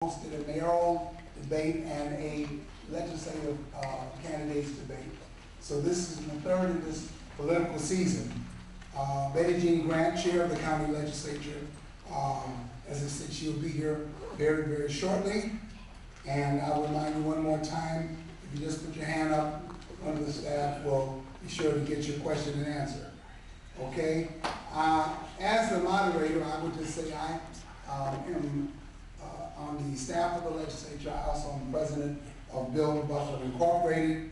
hosted a mayoral debate and a legislative candidates debate. So this is the third in this political season. Betty Jean Grant, chair of the county legislature, as I said, she'll be here very, very shortly. And I'll remind you one more time, if you just put your hand up, one of the staff will be sure to get your question and answer. Okay? As the moderator, I would just say I am on the staff of the legislature. I also am president of Buffalo Incorporated.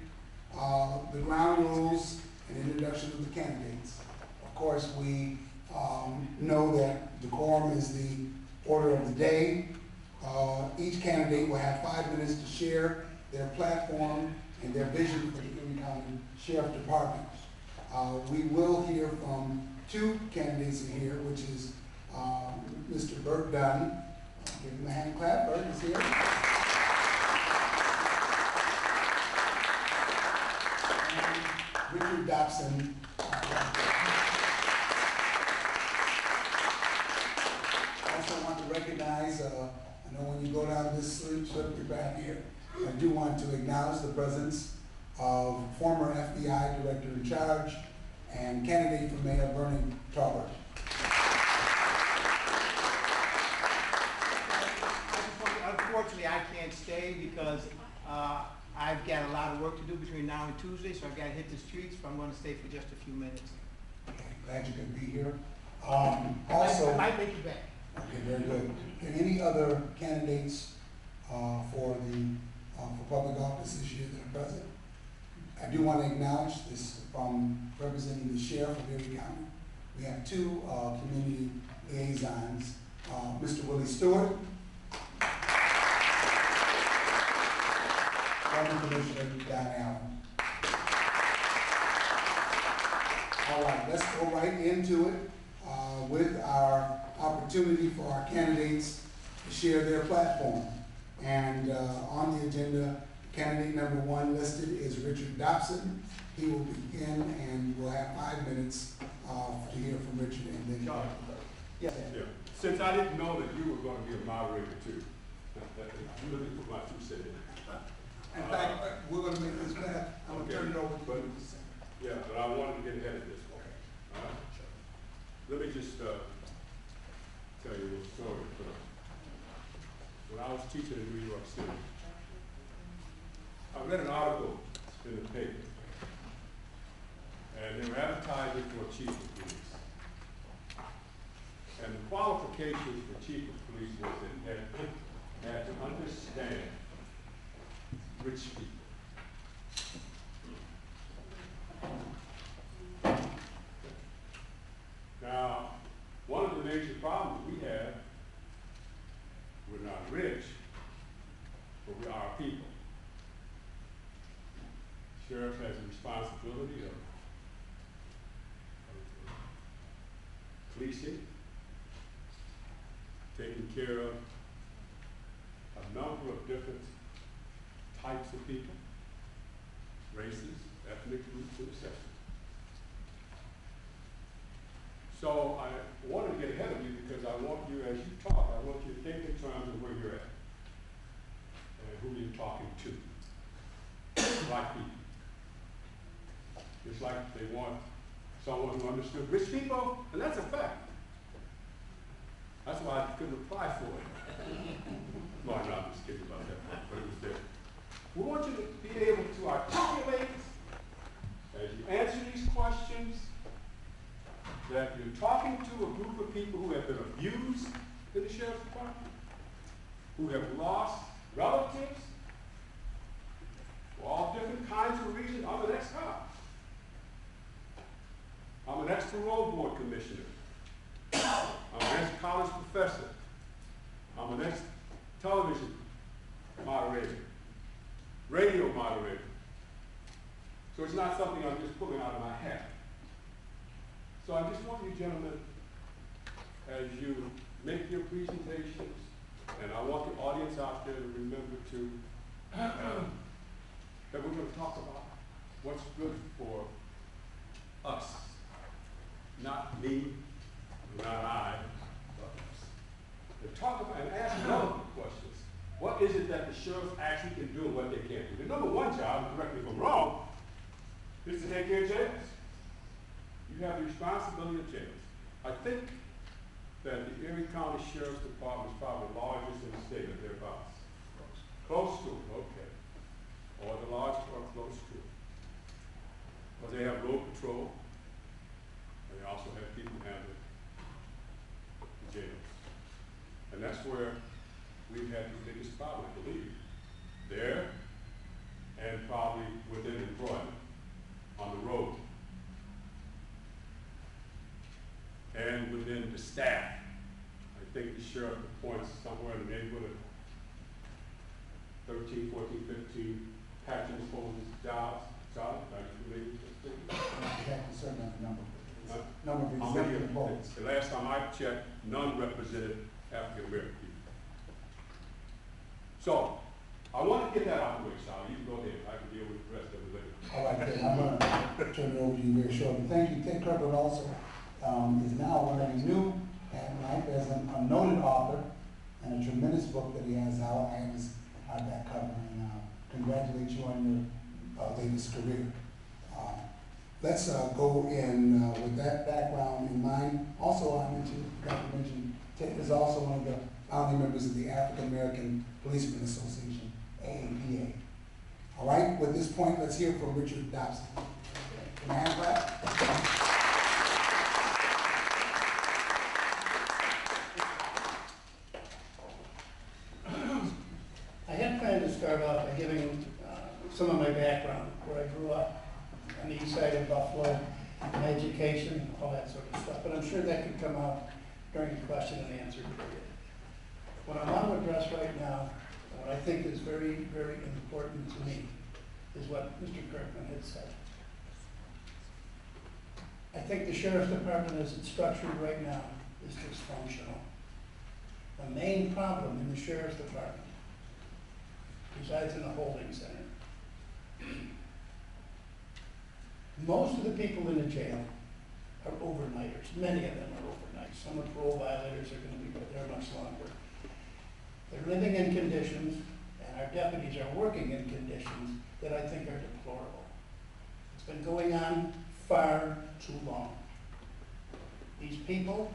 The ground rules and introduction of the candidates. Of course, we know that decorum is the order of the day. Each candidate will have 5 minutes to share their platform and their vision for the Union County Sheriff Department. We will hear from two candidates here, which is Mr. Burt Dunn. Give him a hand clap. Burt is here. And Richard Dobson. I also want to recognize, I know when you go down this slippery path here, I do want to acknowledge the presence of former FBI Director in Charge and candidate for Mayor Bernie Talbert. Unfortunately, I can't stay because I've got a lot of work to do between now and Tuesday, so I've got to hit the streets, so I'm going to stay for just a few minutes. Okay, glad you could be here. Also, I might make it back. Okay, very good. And any other candidates for public office this year that are present? I do want to acknowledge this from representing the sheriff of every county. We have two community liaisons, Mr. Willie Stewart, former Commissioner Don Allen. All right, let's go right into it with our opportunity for our candidates to share their platform. And on the agenda, candidate number one listed is Richard Dobson. He will begin and we'll have 5 minutes to hear from Richard and then John. Yes. Yeah. Since I didn't know that you were going to be a moderator too, let me put my 2 cents in. In fact, we're going to make this better. I'm going to turn it over to you. Yeah, but I wanted to get ahead of this. Okay. Let me just tell you a little story. When I was teaching in New York City, I read an article in the paper, and they were advertising for a chief of police. And the qualifications for chief of police was that they had to understand rich people. Now, one of the major problems we have, we're not rich, but we are people. Sheriff has a responsibility of policing, taking care of a number of different types of people, races, ethnic groups, and etc. So I wanted to get ahead of you because I want you, as you talk, I want you to think in terms of where you're at and who you're talking to. Black people. It's like they want someone who understood rich people, and that's a fact. That's why I couldn't apply for it. No, I'm not just kidding about that, but it was there. We want you to be able to articulate, as you answer these questions, that you're talking to a group of people who have been abused in the sheriff's department, who have lost relatives, for all different kinds of reasons. I'm an ex-cop. I'm an ex-parole board commissioner. I'm an ex-college professor. I'm an ex-television moderator, radio moderator. So it's not something I'm just pulling out of my hat. So I just want you gentlemen, as you make your presentations, and I want the audience out there to remember to, that we're going to talk about what's good for us. Not me, not I, but us. And talk about and ask relevant questions. what is it that the sheriffs actually can do and what they can't do? The number one job, and correct me if I'm wrong, is to take care of jails. You have the responsibility of jails. I think that the Erie County Sheriff's Department is probably the largest in the state of thereabouts. Close to it, okay. Or the largest or close to it. But they have road patrol, and they also have people handle the jails. And that's where we've had the biggest problem, I believe. There, and probably within employment, on the road. And within the staff. I think the sheriff appoints somewhere in the neighborhood of 13, 14, 15 patches for his jobs. Charlie, are you familiar with this thing? Not exactly certain on the number. Huh? Number of How many executive votes. The last time I checked, none represented African American people. So, I want to get that out of the way, Charlie. You can go ahead. I can deal with the rest of it later. All right, then, I'm gonna turn it over to you very shortly. Thank you. Ted Kirkland also is now learning new at night as a noted author and a tremendous book that he has out. I have his hardback cover, and congratulate you on your latest career. Let's go in with that background in mind. Also, I forgot to mention, Ted is also one of the founding members of the African American Policemen Association, AAPA. All right, with this point, let's hear from Richard Dobson. Can I have that? I had planned to start off by giving some of my background, where I grew up on the east side of Buffalo, my education, all that sort of stuff. But I'm sure that could come out during the question and answer period. What I want to address right now, what I think is very, very important to me, is what Mr. Kirkland had said. I think the Sheriff's Department as it's structured right now is dysfunctional. The main problem in the Sheriff's Department resides in the holding center. Most of the people in the jail are overnighters. Many of them are overnight. Some are parole violators, are going to be there much longer. They're living in conditions, and our deputies are working in conditions that I think are deplorable. It's been going on far too long. These people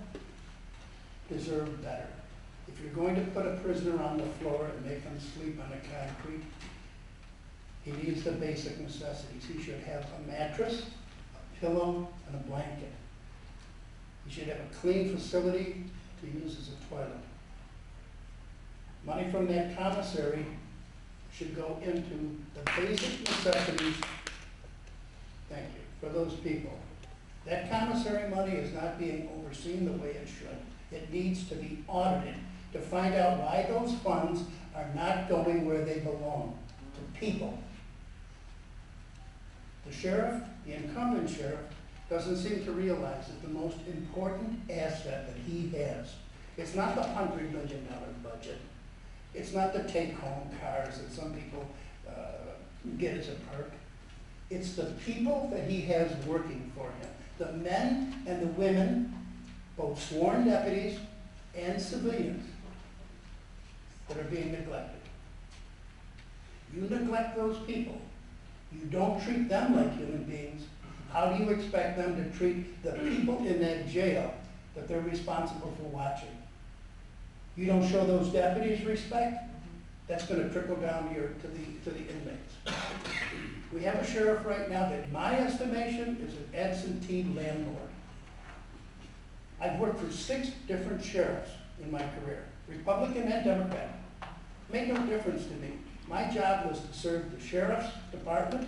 deserve better. If you're going to put a prisoner on the floor and make him sleep on the concrete, he needs the basic necessities. He should have a mattress, a pillow, and a blanket. He should have a clean facility to use as a toilet. Money from that commissary should go into the basic necessities, thank you, for those people. That commissary money is not being overseen the way it should. It needs to be audited to find out why those funds are not going where they belong, to people. The sheriff, the incumbent sheriff, doesn't seem to realize that the most important asset that he has, it's not the $100 million budget. It's not the take-home cars that some people get as a perk. It's the people that he has working for him. The men and the women, both sworn deputies and civilians, that are being neglected. You neglect those people. You don't treat them like human beings. How do you expect them to treat the people in that jail that they're responsible for watching? You don't show those deputies respect, that's going to trickle down to the inmates. We have a sheriff right now that, in my estimation, is an absentee landlord. I've worked for 6 different sheriffs in my career, Republican and Democrat. Make no difference to me. My job was to serve the sheriff's department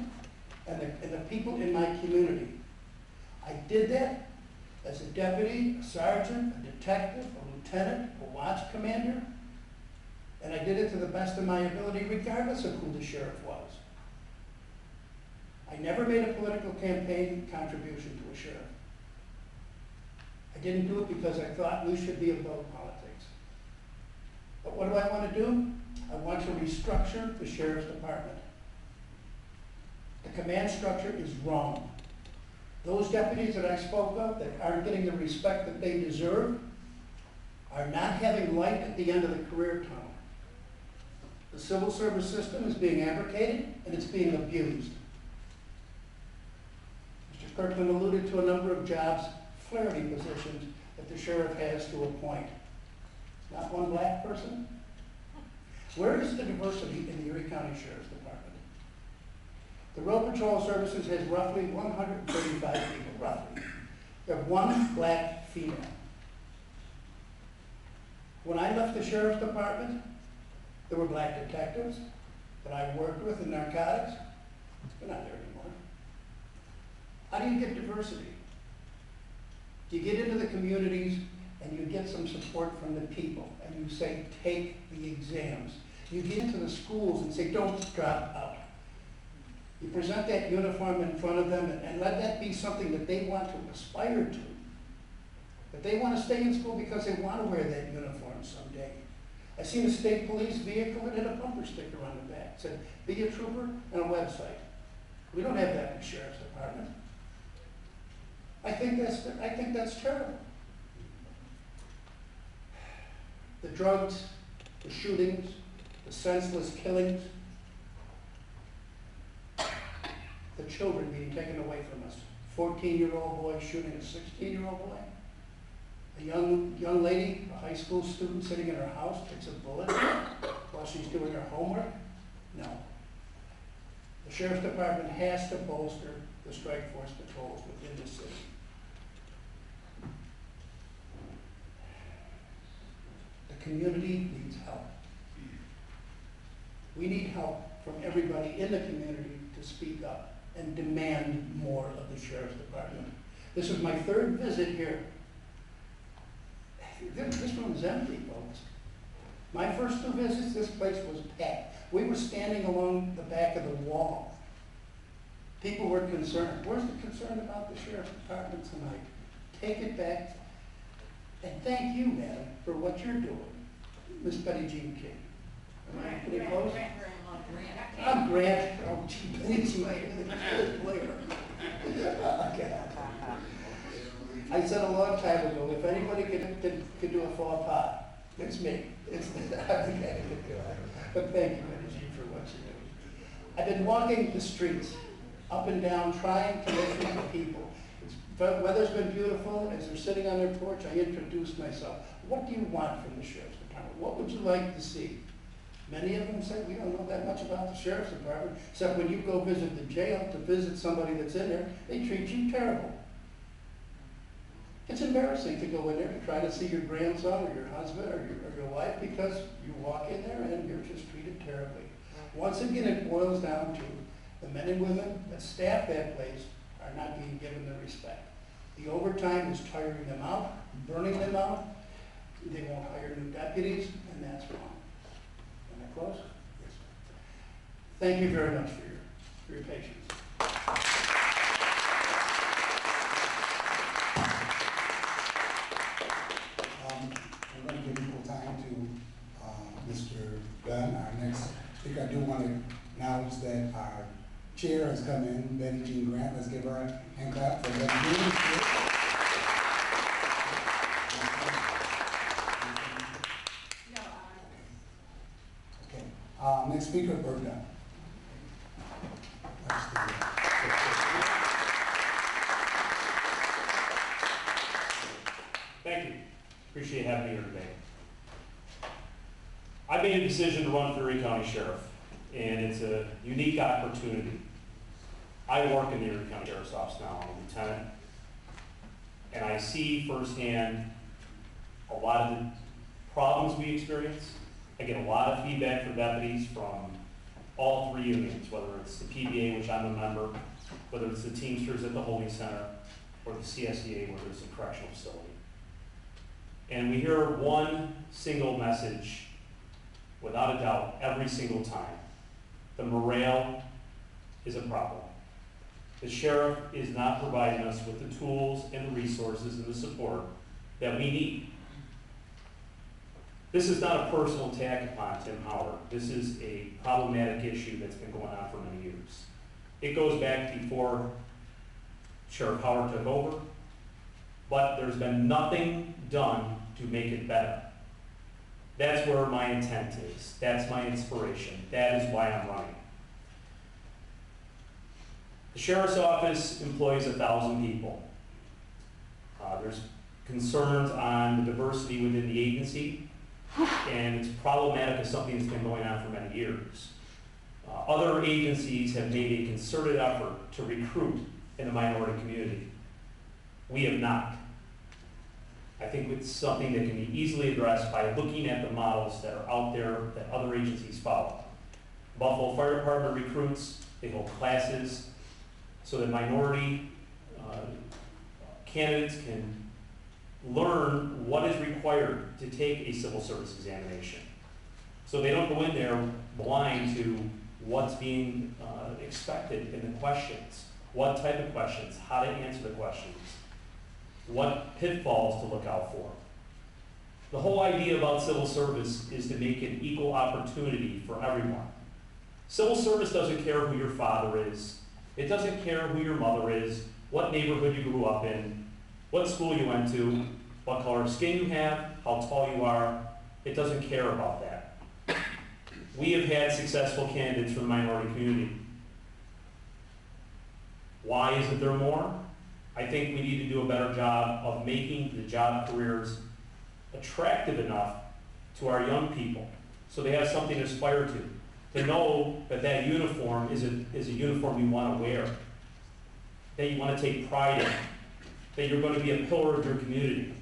and the people in my community. I did that as a deputy, a sergeant, a detective, a lieutenant, a watch commander, and I did it to the best of my ability regardless of who the sheriff was. I never made a political campaign contribution to a sheriff. I didn't do it because I thought we should be above politics. But what do I want to do? I want to restructure the sheriff's department. The command structure is wrong. Those deputies that I spoke of that aren't getting the respect that they deserve are not having light at the end of the career tunnel. The civil service system is being abrogated and it's being abused. Mr. Kirkland alluded to a number of jobs, flaherty positions, that the sheriff has to appoint. Not one black person? Where is the diversity in the Erie County Sheriff's Department? The Road Patrol Services has roughly 135 people, roughly. They have one black female. When I left the Sheriff's Department, there were black detectives that I worked with in narcotics. They're not there anymore. How do you get diversity? You get into the communities and you get some support from the people and you say, take the exams. You get into the schools and say, don't drop out. You present that uniform in front of them and let that be something that they want to aspire to. That they want to stay in school because they want to wear that uniform someday. I seen a state police vehicle that had a bumper sticker on the back. It said, be a trooper, and a website. We don't have that in the Sheriff's Department. I think that's terrible. The drugs, the shootings, the senseless killings, the children being taken away from us. 14-year-old boy shooting a 16-year-old boy. A young lady, a high school student sitting in her house, takes a bullet while she's doing her homework. No. The Sheriff's Department has to bolster the strike force patrols within the city. The community needs help. We need help from everybody in the community to speak up and demand more of the Sheriff's Department. This is my third visit here. This room is empty, folks. My first two visits, this place was packed. We were standing along the back of the wall. People were concerned. Where's the concern about the Sheriff's Department tonight? Take it back. And thank you, madam, for what you're doing. Miss Betty Jean King. Am I pretty close? I'm Grant. Oh, gee, Betty Jean King, the good player. Okay. I said a long time ago, if anybody could do a faux pas, it's me. It's I'm the guy who could do it. But thank you, Betty Jean, for what you do. I've been walking the streets, up and down, trying to listen to people. Weather's been beautiful. As they're sitting on their porch, I introduced myself. What do you want from the Sheriff's Department? What would you like to see? Many of them said, we don't know that much about the Sheriff's Department, except when you go visit the jail to visit somebody that's in there, they treat you terrible. It's embarrassing to go in there and try to see your grandson or your husband or your wife because you walk in there and you're just treated terribly. Once again, it boils down to the men and women that staff that place are not being given the respect. The overtime is tiring them out, burning them out. They won't hire new deputies, and that's wrong. Am I close? Yes. Thank you very much for your patience. We're going to give equal time to Mr. Gunn, our next speaker. I do want to acknowledge that our chair has come in, Betty Jean Grant. Let's give her a hand clap for Betty Jean. Okay. Next speaker, Bert Dunn. Thank you. Appreciate having me here today. I made a decision to run for Erie County Sheriff, and it's a unique opportunity. I work in the Erie County Sheriff's Office now. I'm a lieutenant, and I see firsthand a lot of the problems we experience. I get a lot of feedback from deputies from all three unions, whether it's the PBA, which I'm a member, whether it's the Teamsters at the Holding Center, or the CSEA, whether it's a correctional facility. And we hear one single message, without a doubt, every single time. The morale is a problem. The sheriff is not providing us with the tools and the resources and the support that we need. This is not a personal attack upon Tim Howard. This is a problematic issue that's been going on for many years. It goes back before Sheriff Howard took over, but there's been nothing done to make it better. That's where my intent is. That's my inspiration. That is why I'm running. The sheriff's office employs 1,000 people. There's concerns on the diversity within the agency, and it's problematic as something that's been going on for many years. Other agencies have made a concerted effort to recruit in the minority community. We have not. I think it's something that can be easily addressed by looking at the models that are out there that other agencies follow. Buffalo Fire Department recruits, they hold classes so that minority candidates can learn what is required to take a civil service examination. So they don't go in there blind to what's being expected in the questions, what type of questions, how to answer the questions, what pitfalls to look out for. The whole idea about civil service is to make an equal opportunity for everyone. Civil service doesn't care who your father is. It doesn't care who your mother is, what neighborhood you grew up in, what school you went to, what color of skin you have, how tall you are. It doesn't care about that. We have had successful candidates from the minority community. Why isn't there more? I think we need to do a better job of making the job careers attractive enough to our young people so they have something to aspire to know that that uniform is a uniform you want to wear, that you want to take pride in, that you're going to be a pillar of your community.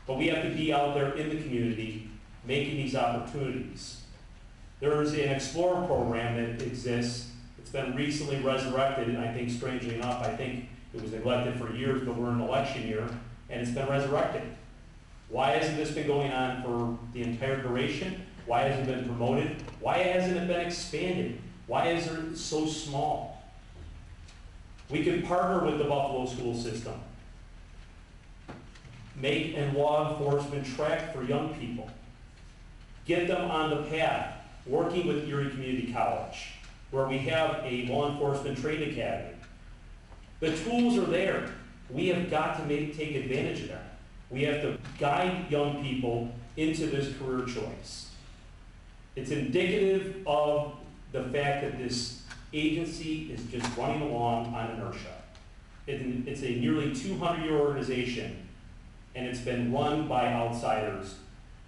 But we have to be out there in the community making these opportunities. There's an Explorer program that exists. It's been recently resurrected, and I think strangely enough, I think it was neglected for years, but we're in an election year, and it's been resurrected. Why hasn't this been going on for the entire duration? Why hasn't it been promoted? Why hasn't it been expanded? Why is it so small? We can partner with the Buffalo school system. Make a law enforcement track for young people. Get them on the path, working with Erie Community College, where we have a law enforcement trade academy. The tools are there. We have got to take advantage of them. We have to guide young people into this career choice. It's indicative of the fact that this agency is just running along on inertia. It's a nearly 200-year organization, and it's been run by outsiders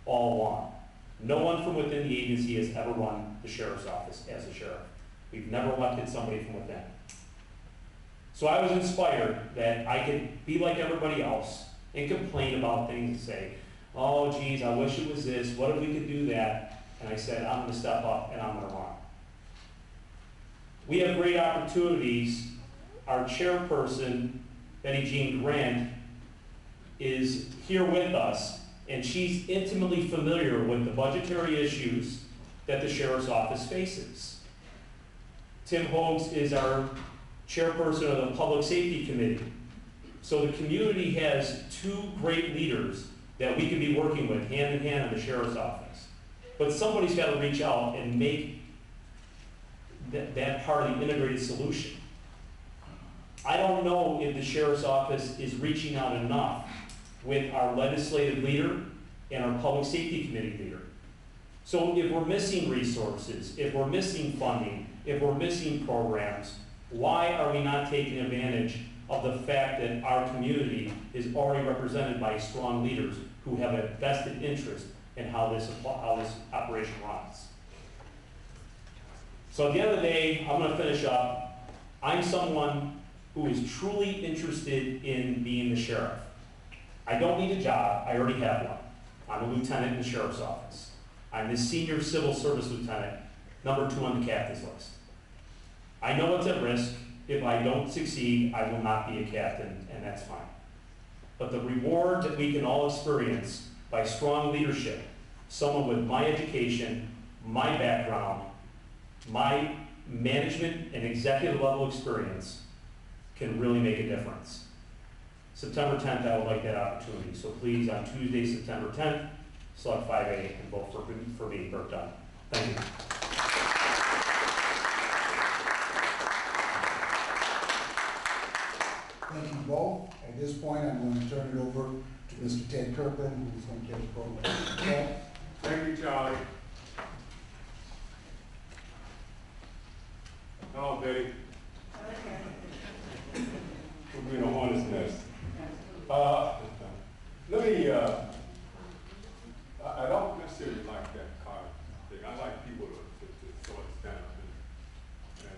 all along. No one from within the agency has ever run the sheriff's office as a sheriff. We've never elected somebody from within. So I was inspired that I could be like everybody else and complain about things and say, oh geez, I wish it was this, what if we could do that? And I said, I'm going to step up and I'm going to run. We have great opportunities. Our chairperson, Betty Jean Grant, is here with us, and she's intimately familiar with the budgetary issues that the sheriff's office faces. Tim Hogues is our chairperson of the Public Safety Committee. So the community has two great leaders that we can be working with hand in hand in the sheriff's office. But somebody's got to reach out and make that part of the integrated solution. I don't know if the sheriff's office is reaching out enough with our legislative leader and our public safety committee leader. So if we're missing resources, if we're missing funding, if we're missing programs, why are we not taking advantage of the fact that our community is already represented by strong leaders who have a vested interest in how this operation runs? So at the end of the day, I'm going to finish up. I'm someone who is truly interested in being the sheriff. I don't need a job. I already have one. I'm a lieutenant in the sheriff's office. I'm the senior civil service lieutenant, #2 on the captain's list. I know what's at risk. If I don't succeed, I will not be a captain, and that's fine. But the reward that we can all experience by strong leadership, someone with my education, my background, my management and executive level experience, can really make a difference. September 10th, I would like that opportunity. So please, on Tuesday, September 10th, select 5A and vote for me, Bert Dunn. Thank you. Thank you both. At this point, I'm going to turn it over to Mr. Ted Kirkland, who's going to take the program. Ted? you, Charlie. Hello, Betty. We're being a hornet's nest. Let me, I don't necessarily like that card thing. I like people to sort of stand up and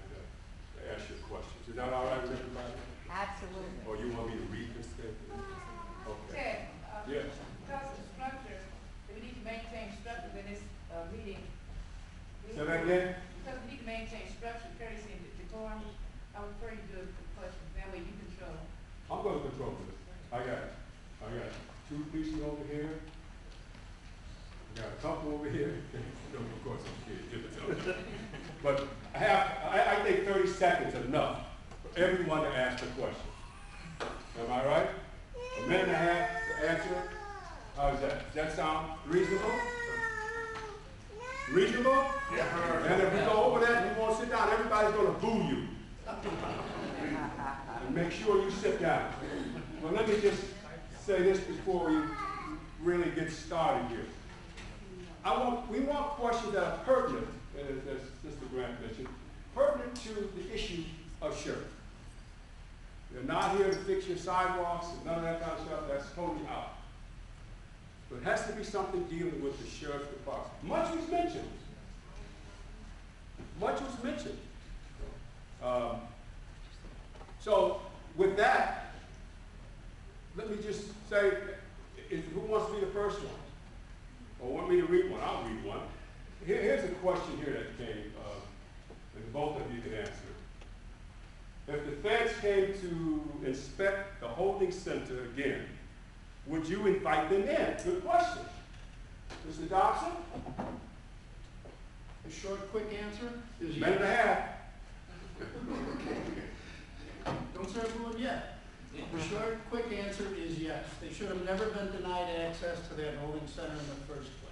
ask you questions. Is that all right with everybody? Absolutely. Or you want me to read this thing? Okay. Ted, Yes. because of the structure, we need to maintain structure in this meeting. Say that again? Because we need to maintain structure, courtesy, and decorum, I would prefer you do the questions, that way you control. I'm going to control this. I got it. I got two policemen over here. I got a couple over here. No, of course, I'm kidding. Give it to them. But I think 30 seconds enough for everyone to ask a question. Am I right? A minute and a half to answer. How is that? Does that sound reasonable? Reasonable? Yeah. And if we go over that and you won't sit down, everybody's going to boo you. And make sure you sit down. Well, let me just say this before we really get started here. We want questions that are pertinent, as Mr. Grant mentioned, pertinent to the issue of sheriff. They're not here to fix your sidewalks and none of that kind of stuff. That's totally out. But it has to be something dealing with the sheriff's department. Much was mentioned. Much was mentioned. So with that, let me just say, who wants to be the first one? Or want me to read one? I'll read one. Here's a question here that came, and both of you can answer. If the feds came to inspect the holding center again, would you invite them in? Good question. Mr. Dobson? The short, quick answer is Minute and a half. Don't start moving yet. The short, quick answer is yes. They should have never been denied access to that holding center in the first place.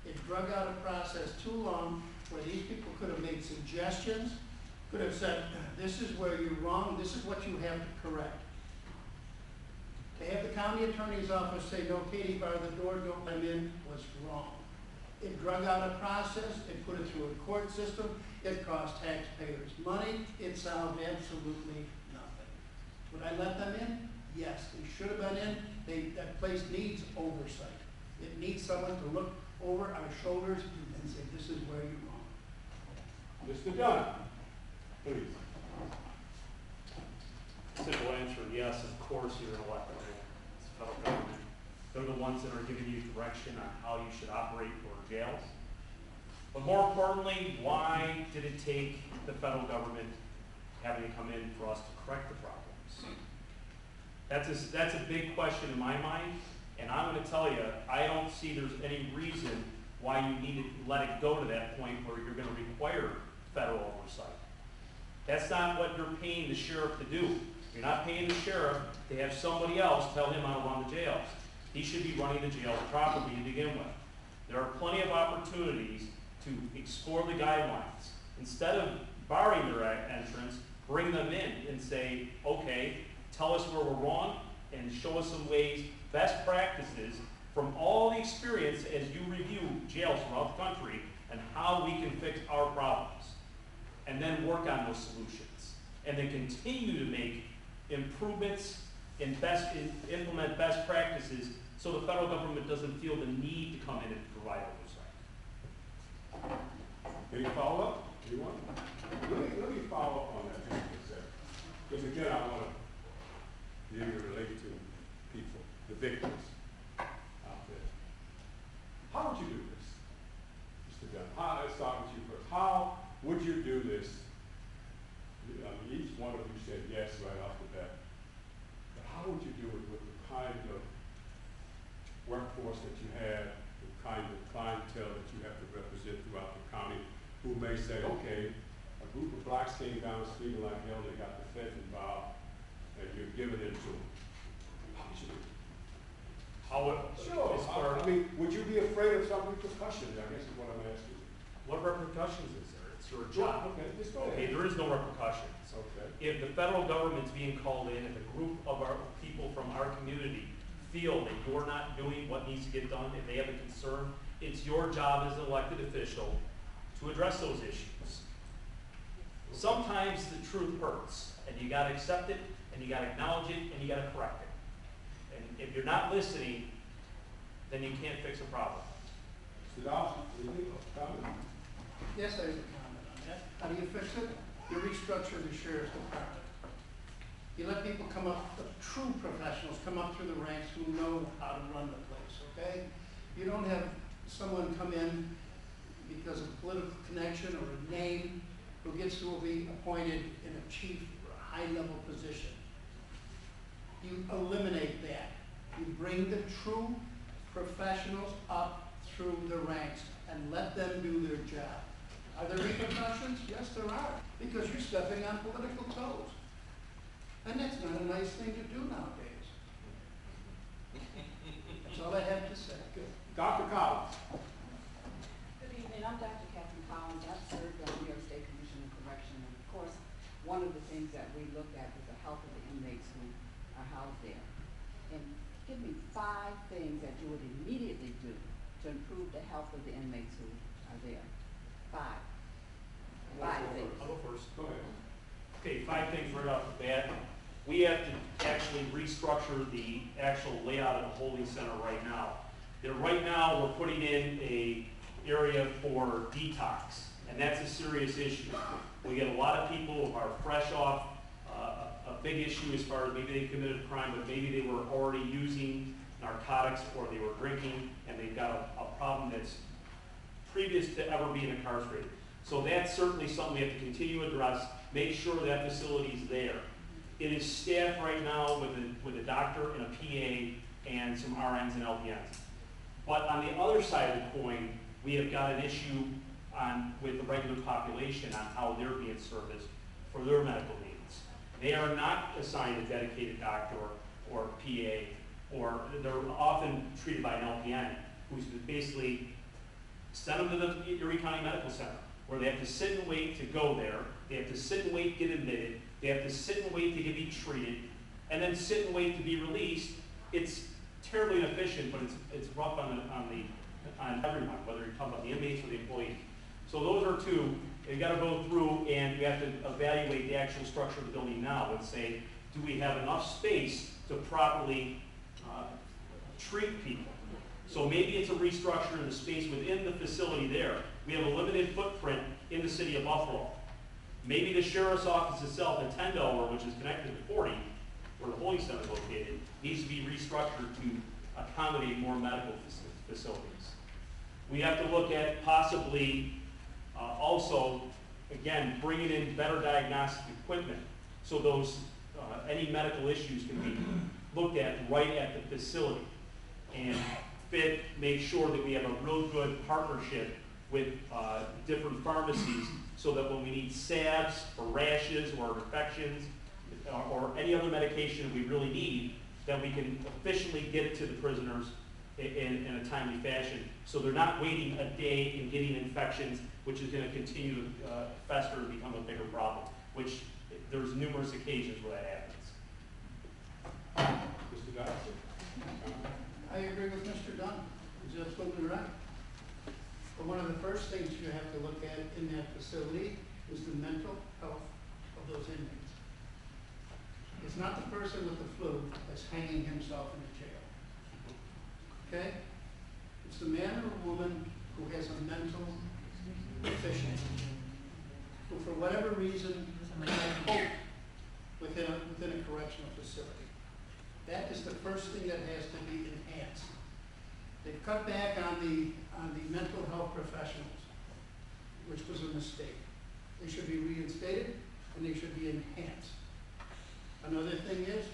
It drug out a process too long where these people could have made suggestions, could have said, this is where you're wrong, this is what you have to correct. To have the county attorney's office say, no, Katie, bar the door, don't let him in, was wrong. It drug out a process, it put it through a court system, it cost taxpayers money, it solved absolutely nothing. Would I let them in? Yes, they should have been in. That place needs oversight. It needs someone to look over our shoulders and say, this is where you're wrong. Mr. Dunn, please. Simple answer, yes, of course you're going to let them in. It's the federal government. They're the ones that are giving you direction on how you should operate your jails. But more importantly, why did it take the federal government having to come in for us to correct the problems? That's a big question in my mind, and I'm going to tell you, I don't see there's any reason why you need to let it go to that point where you're going to require federal oversight. That's not what you're paying the sheriff to do. You're not paying the sheriff to have somebody else tell him how to run the jails. He should be running the jails properly to begin with. There are plenty of opportunities to explore the guidelines. Instead of barring their entrance, bring them in and say, okay, tell us where we're wrong and show us some ways, best practices from all the experience as you review jails throughout the country and how we can fix our problems. And then work on those solutions. And then continue to make improvements and implement best practices so the federal government doesn't feel the need to come in and provide oversight. Any follow-up? Anyone? Let me follow up on that thing you said. Because again, I want to be able to relate to people, the victims out there. How would you do this, Mr. Dunn? Let's start with you first. How would you do this? I mean, each one of you said yes right off the bat. But how would you do it with the kind of workforce that you have, the kind of clientele that you have to represent throughout the county, who may say, okay, a group of blacks came down the street like hell, they got the feds involved, and you're giving it to them. How would you do it? Sure. I mean, would you be afraid of some repercussions? I guess is what I'm asking. What repercussions is there? It's your job. Okay, just go ahead. Okay, there is no repercussions. Okay. If the federal government's being called in, if a group of our people from our community feel that you're not doing what needs to get done, if they have a concern it's your job as an elected official to address those issues. Sometimes the truth hurts, and you gotta accept it, and you gotta acknowledge it, and you gotta correct it. And if you're not listening, then you can't fix a problem. Mr. Dawson, anything? Comment? Yes, I have a comment on that. How do you fix it? You restructure the sheriff's department. You let people come up, the true professionals come up through the ranks who know how to run the place, okay? You don't have someone come in because of political connection or a name who gets to be appointed in a chief or a high-level position. You eliminate that. You bring the true professionals up through the ranks and let them do their job. Are there repercussions? Yes, there are, because you're stepping on political toes. And that's not a nice thing to do nowadays. That's all I have to say. Good. Dr. Collins. Good evening, I'm Dr. Catherine Collins. I've served on the New York State Commission on Correction. And of course, one of the things that we look at is the health of the inmates who are housed there. And give me 5 things that you would immediately do to improve the health of the inmates who are there. 5. 5 things. I'll go first. Go ahead. Okay, 5 things right off the bat. We have to actually restructure the actual layout of the holding center right now. Right now, we're putting in a area for detox, and that's a serious issue. We get a lot of people who are fresh off a big issue as far as maybe they committed a crime, but maybe they were already using narcotics or they were drinking, and they've got a problem that's previous to ever being incarcerated. So that's certainly something we have to continue to address, make sure that facility's there. It is staffed right now with a doctor and a PA and some RNs and LPNs. But on the other side of the coin, we have got an issue with the regular population on how they're being serviced for their medical needs. They are not assigned a dedicated doctor or PA, or they're often treated by an LPN, who's basically send them to the Erie County Medical Center, where they have to sit and wait to go there. They have to sit and wait to get admitted. They have to sit and wait to be treated, and then sit and wait to be released. It's terribly inefficient, but it's rough on everyone, whether you're talking about the inmates or the employees. So those are 2. You've got to go through and we have to evaluate the actual structure of the building now and say, do we have enough space to properly treat people? So maybe it's a restructure of the space within the facility there. We have a limited footprint in the city of Buffalo. Maybe the sheriff's office itself in Tendover, which is connected to 40, where the holding center is located, needs to be restructured to accommodate more medical facilities. We have to look at possibly also, again, bringing in better diagnostic equipment so those any medical issues can be looked at right at the facility, and make sure that we have a real good partnership with different pharmacies so that when we need salves or rashes or infections or any other medication we really need, that we can efficiently get it to the prisoners in a timely fashion, so they're not waiting a day and getting infections, which is going to continue to fester and become a bigger problem, which there's numerous occasions where that happens. Mr. Dawson. I agree with Mr. Dunn. He's absolutely right. But one of the first things you have to look at in that facility is the mental health of those inmates. It's not the person with the flu that's hanging himself in the jail. Okay? It's the man or woman who has a mental deficiency, who for whatever reason can't cope within a correctional facility. That is the first thing that has to be enhanced. They've cut back on the mental health professionals, which was a mistake. They should be reinstated and they should be enhanced. Another thing is,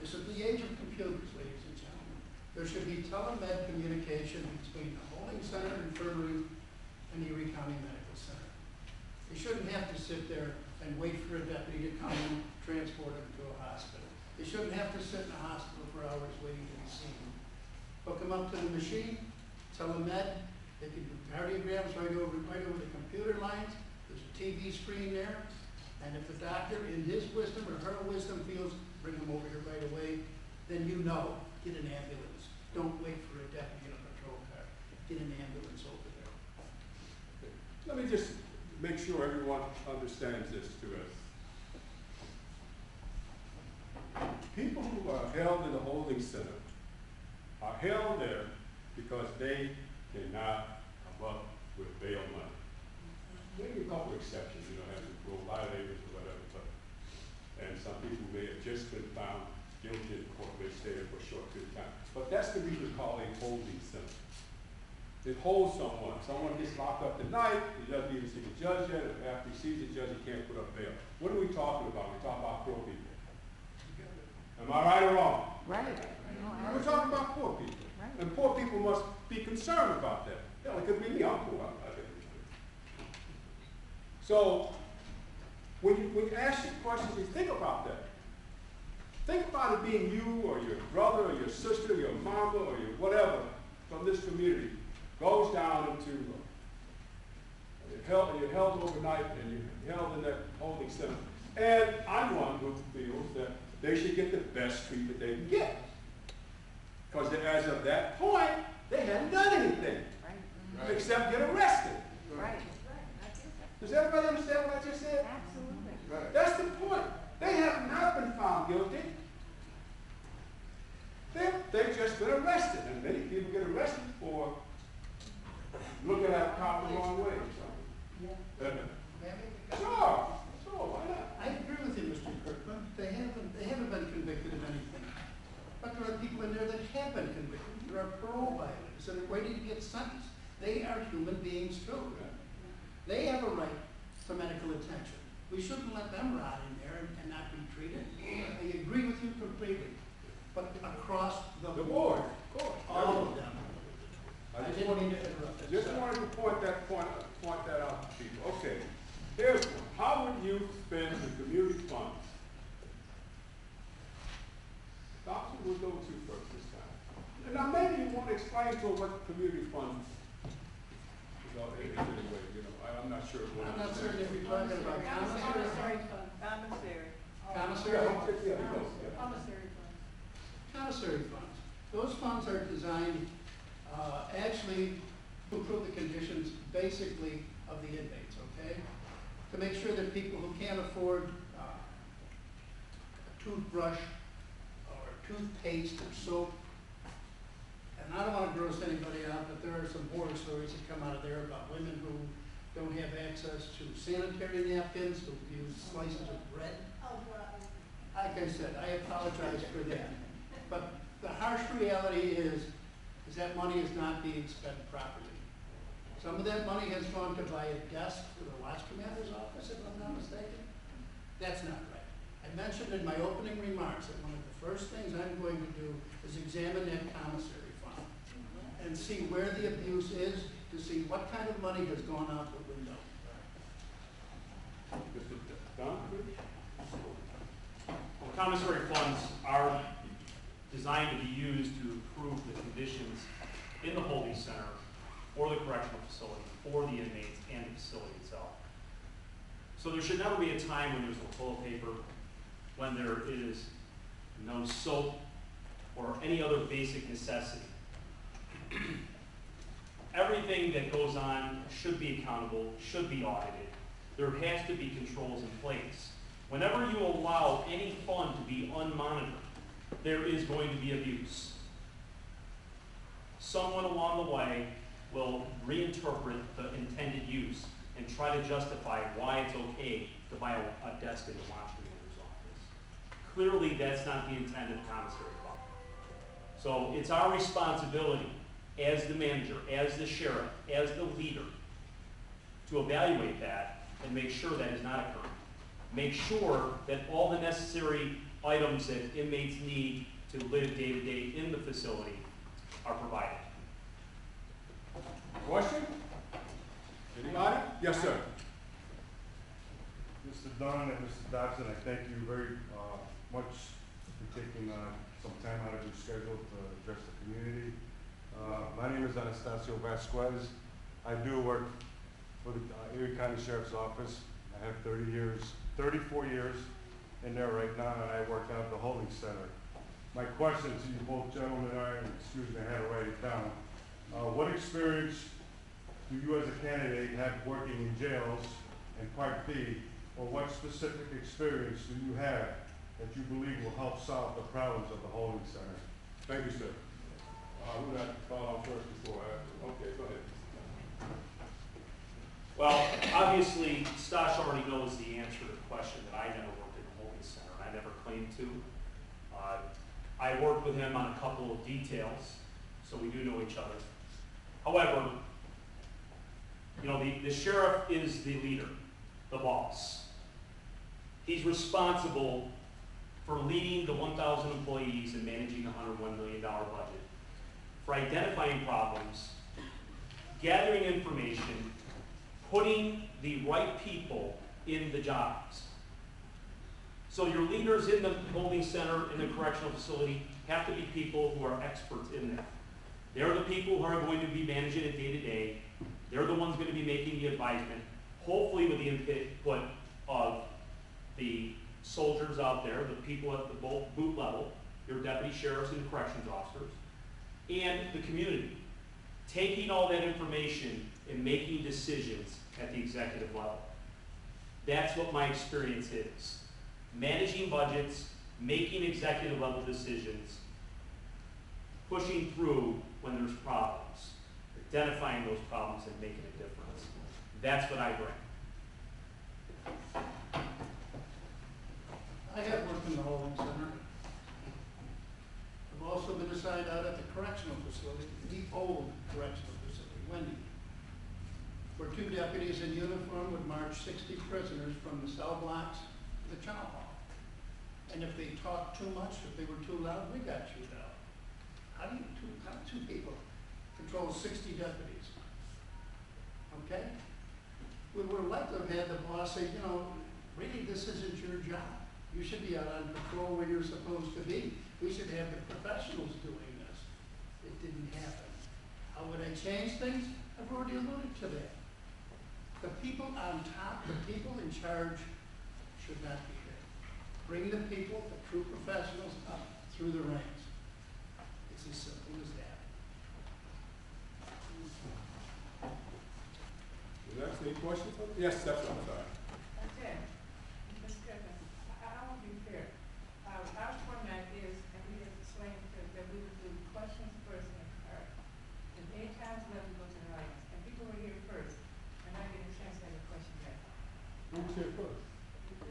this is the age of computers, ladies and gentlemen. There should be telemed communication between the holding center, infirmary, and the Erie County Medical Center. They shouldn't have to sit there and wait for a deputy to come and transport them to a hospital. They shouldn't have to sit in a hospital for hours waiting to be seen. Hook them up to the machine, telemed, they can do cardiograms right over the computer lines. There's a TV screen there. And if the doctor, in his wisdom or her wisdom, feels bring them over here right away, then you know, get an ambulance. Don't wait for a deputy in a patrol car. Get an ambulance. me just make sure everyone understands this to us. People who are held in the holding center are held there because they cannot come up with bail money. Maybe a couple exceptions, you know, having parole violators or whatever, but, and some people may have just been found guilty in court, may stay there for a short period of time. But that's the reason we call a holding center. It holds someone. Someone gets locked up tonight, he doesn't even see the judge yet, and after he sees the judge, he can't put up bail. What are we talking about? We're talking about poor people. Am I right or wrong? Right. We're talking about poor people. Right. And poor people must be concerned about that. Hell, it could be me, I'm poor. So, when you ask your questions, you think about that. Think about it being you or your brother or your sister, or your mama or your whatever from this community goes down into, you're held overnight and you're held in that holding center. And I'm one who feels that they should get the best treatment they can get. Because as of that point, they hadn't done anything except get arrested. Right. Does everybody understand what I just said? Absolutely. That's the point. They have not been found guilty. They've just been arrested. And many people get arrested for looking at a cop the wrong way. Sure, why not? I agree with you, Mr. Kirkman. They haven't been convicted of anything. But there are people in there that have been convicted. There are parole violators that are waiting to get sentenced. They are human beings too. They have a right to medical attention. We shouldn't let them rot in there and not be treated. I agree with you completely. But across the board, Of course. all of them. I just didn't wanted mean to interrupt. Just wanted to point that out to people. Okay, here's one. How would you spend the community funds? Doctor, we'll go with you first this time. And now maybe you want to explain to them what community funds is anyway, you know, I'm not sure. I'm not certain if you're talking about commissary. Commissary. Commissary. Yeah. Commissary funds. Commissary funds. Those funds are designed actually to improve the conditions basically of the inmates, okay? To make sure that people who can't afford a toothbrush or toothpaste or soap, and I don't want to gross anybody out, but there are some horror stories that come out of there about women who don't have access to sanitary napkins, who use slices of bread. Like I said, I apologize for that. But the harsh reality is that money is not being spent properly. Some of that money has gone to buy a desk for the watch commander's office, if I'm not mistaken. That's not right. I mentioned in my opening remarks that one of the first things I'm going to do is examine that commissary fund and see where the abuse is, to see what kind of money has gone out the window. Mr. Don, please? Well, commissary funds are designed to be used to improve the conditions in the holding center or the correctional facility for the inmates and the facility itself. So there should never be a time when there's no toilet paper, when there is no soap or any other basic necessity. Everything that goes on should be accountable, should be audited. There has to be controls in place. Whenever you allow any fund to be unmonitored, there is going to be abuse. Someone along the way will reinterpret the intended use and try to justify why it's okay to buy a desk in the watch commander's office. Clearly, that's not the intent of the commissary fund. So it's our responsibility as the manager, as the sheriff, as the leader, to evaluate that and make sure that is not occurring. Make sure that all the necessary items that inmates need to live day to day in the facility are provided. Question? Anybody? Yes, sir. Mr. Dunn and Mr. Dodson, I thank you very much for taking some time out of your schedule to address the community. My name is Anastasio Vasquez. I do work for the Erie County Sheriff's Office. I have 34 years in there right now, and I work out at the holding center. My question to you both gentlemen are, and excuse me, I had to write it down. What experience do you as a candidate have working in jails? And part B, or what specific experience do you have that you believe will help solve the problems of the holding center? Thank you, sir. Who would like to call on first before I ask? Okay, go ahead. Well, obviously, Stash already knows the answer to the question that I never worked in the holding center. I never claimed to. I worked with him on a couple of details, so we do know each other. However, you know, the sheriff is the leader, the boss. He's responsible for leading the 1,000 employees and managing the $101 million budget, for identifying problems, gathering information, putting the right people in the jobs. So your leaders in the holding center, in the correctional facility, have to be people who are experts in that. They're the people who are going to be managing it day to day. They're the ones going to be making the advisement, hopefully with the input of the soldiers out there, the people at the boot level, your deputy sheriffs and corrections officers, and the community. Taking all that information and making decisions at the executive level. That's what my experience is. Managing budgets, making executive level decisions, pushing through when there's problems, identifying those problems and making a difference. That's what I bring. I have worked in the holding center. I've also been assigned out at the correctional facility, the old correctional facility, Wendy, where 2 deputies in uniform would march 60 prisoners from the cell blocks to the chow hall. And if they talked too much, if they were too loud, we got chewed out. How do two people control 60 deputies? Okay? We would like to have had the boss say, you know, really, this isn't your job. You should be out on patrol where you're supposed to be. We should have the professionals doing this. It didn't happen. How would I change things? I've already alluded to that. The people on top, the people in charge should not be there. Bring the people, the true professionals, up through the ranks. It's as simple as that. Next, any questions? Yes, that's what I'm sorry. Okay. Mr. Griffin, I want to be fair. Our format is, and we have explained that we would do questions first and card. And any times left, we go to the audience. And people were here first, and I get a chance to have a question back. Who's here first?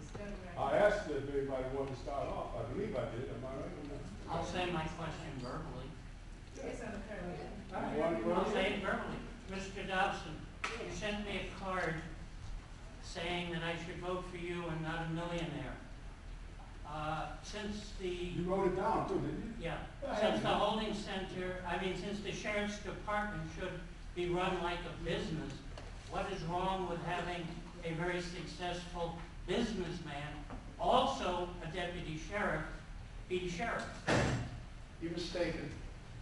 It's done right. I asked if anybody wanted to start off. I believe I did. Am I right or not? I'll say my question verbally. It's on the card. I'll say it verbally. Mr. Dobson, you sent me a card saying that I should vote for you and not a millionaire. Since You wrote it down too, didn't you? yeah, since the holding center, since the sheriff's department should be run like a business, what is wrong with having a very successful businessman, also a deputy sheriff, be sheriff? You're mistaken.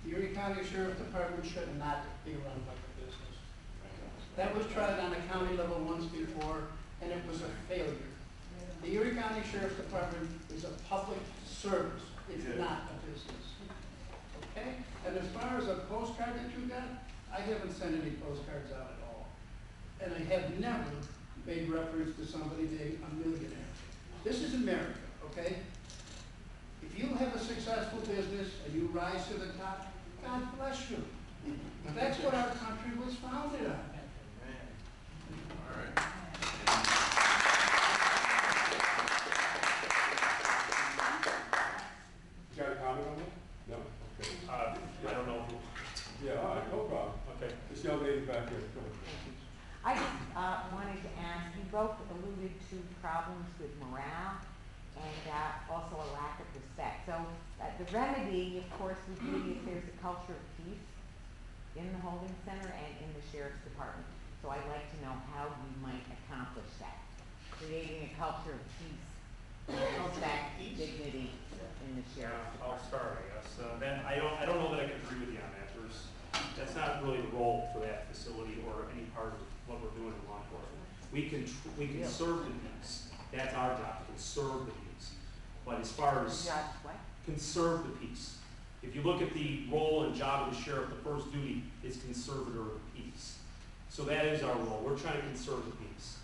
The Erie County Sheriff Department should not be run like a business. That was tried on a county level once before, and it was a failure. The Erie County Sheriff's Department is a public service. It's not a business. Okay? And as far as a postcard that you got, I haven't sent any postcards out at all. And I have never made reference to somebody being a millionaire. This is America, okay? If you have a successful business and you rise to the top, God bless you. That's what our country was founded on. All right. You got a comment on that? No? Okay. I don't know. Yeah, all right, no problem. Okay. This young lady back here, go ahead. I just wanted to ask, you both alluded to problems with morale and also a lack of respect. So the remedy, of course, would be if there's a culture of peace in the holding center and in the sheriff's department. So I'd like to know how you might accomplish that, creating a culture of peace, respect, dignity in the sheriff's I'll department. start, I guess. Ben, I don't know that I can agree with you on that. That's not really the role for that facility or any part of what we're doing in law enforcement. We can serve the peace. That's our job, to conserve the peace. But as far as conserve the peace, if you look at the role and job of the sheriff, the first duty is conservator of peace. So that is our role. We're trying to conserve the peace.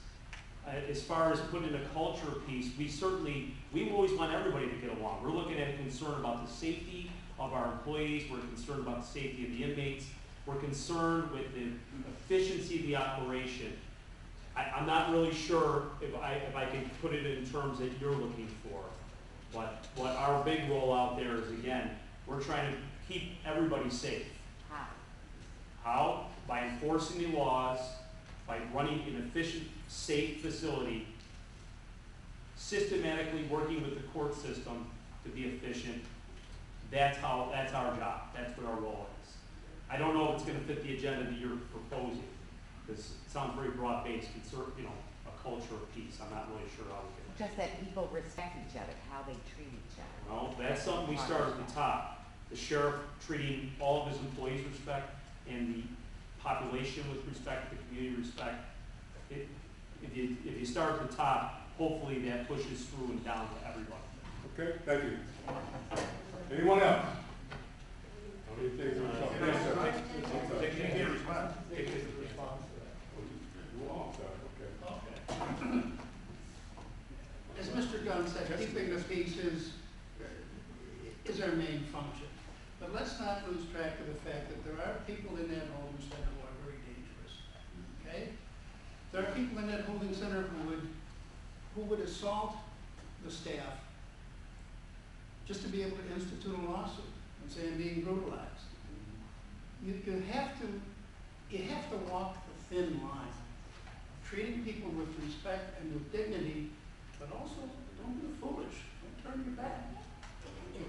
As far as putting in a culture piece, we always want everybody to get along. We're looking at concern about the safety of our employees. We're concerned about the safety of the inmates. We're concerned with the efficiency of the operation. I'm not really sure if I can put it in terms that you're looking for. But what our big role out there is, again, we're trying to keep everybody safe. How? How? By enforcing the laws, by running an efficient, safe facility, systematically working with the court system to be efficient. That's our job. That's what our role is. I don't know if it's going to fit the agenda that you're proposing. This sounds very broad-based, a culture of peace. I'm not really sure how we can. Just that people respect each other, how they treat each other. Well, that's something we start at the top. The sheriff treating all of his employees with respect and the population with respect, the community respect. If you start at the top, hopefully that pushes through and down to everyone. Okay, thank you. Anyone else? How many things are we talking about? Dick, you can't respond. Go on, sir. Okay. As Mr. Gunn said, keeping the peace is our main function. But let's not lose track of the fact that there are people in that holding center who are very dangerous. Okay? There are people in that holding center who would assault the staff just to be able to institute a lawsuit and say I'm being brutalized. You have to walk the thin line, treating people with respect and with dignity, but also don't be foolish. Don't turn your back.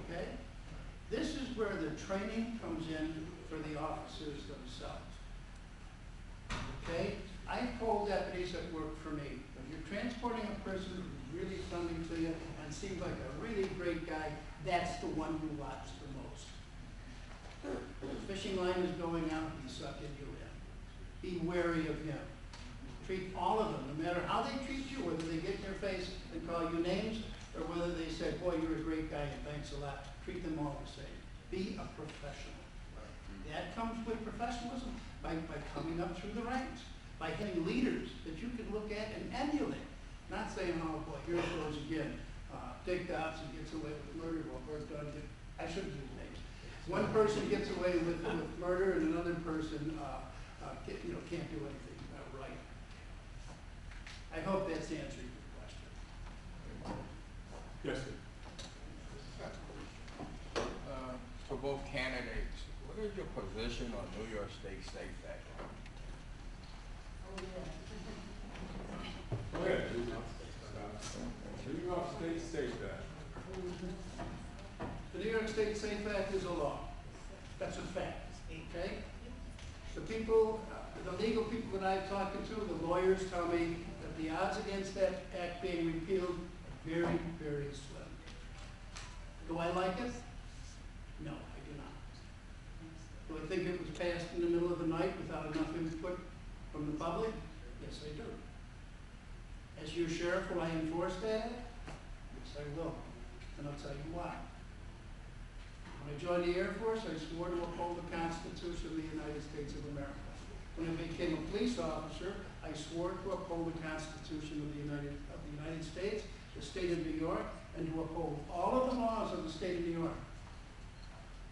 Okay? This is where the training comes in for the officers themselves. Okay? I've told deputies that work for me, when you're transporting a person who's really friendly to you and seems like a really great guy, that's the one who laughs the most. The fishing line is going out, he's sucking you in. Be wary of him. Treat all of them, no matter how they treat you, whether they get in your face and call you names, or whether they say, boy, you're a great guy and thanks a lot. Treat them all the same. Be a professional. That comes with professionalism by coming up through the ranks, by having leaders that you can look at and emulate. Not saying, oh boy, here it goes again. Dick Dobson gets away with murder while Bert Dunn did. I shouldn't use names. One person gets away with murder and another person can't do anything right. I hope that's answering your question. Yes, sir. For both candidates, what is your position on New York State Safe Act? Go ahead. New York State Safe Act. The New York State Safe Act is a law. That's a fact, okay? The people, the legal people that I've talked to, the lawyers tell me that the odds against that act being repealed are very, very slim. Do I like it? No, I do not. Do I think it was passed in the middle of the night without enough input from the public? Yes, I do. As your sheriff, will I enforce that? Yes, I will. And I'll tell you why. When I joined the Air Force, I swore to uphold the Constitution of the United States of America. When I became a police officer, I swore to uphold the Constitution of the United States, the state of New York, and to uphold all of the laws of the state of New York.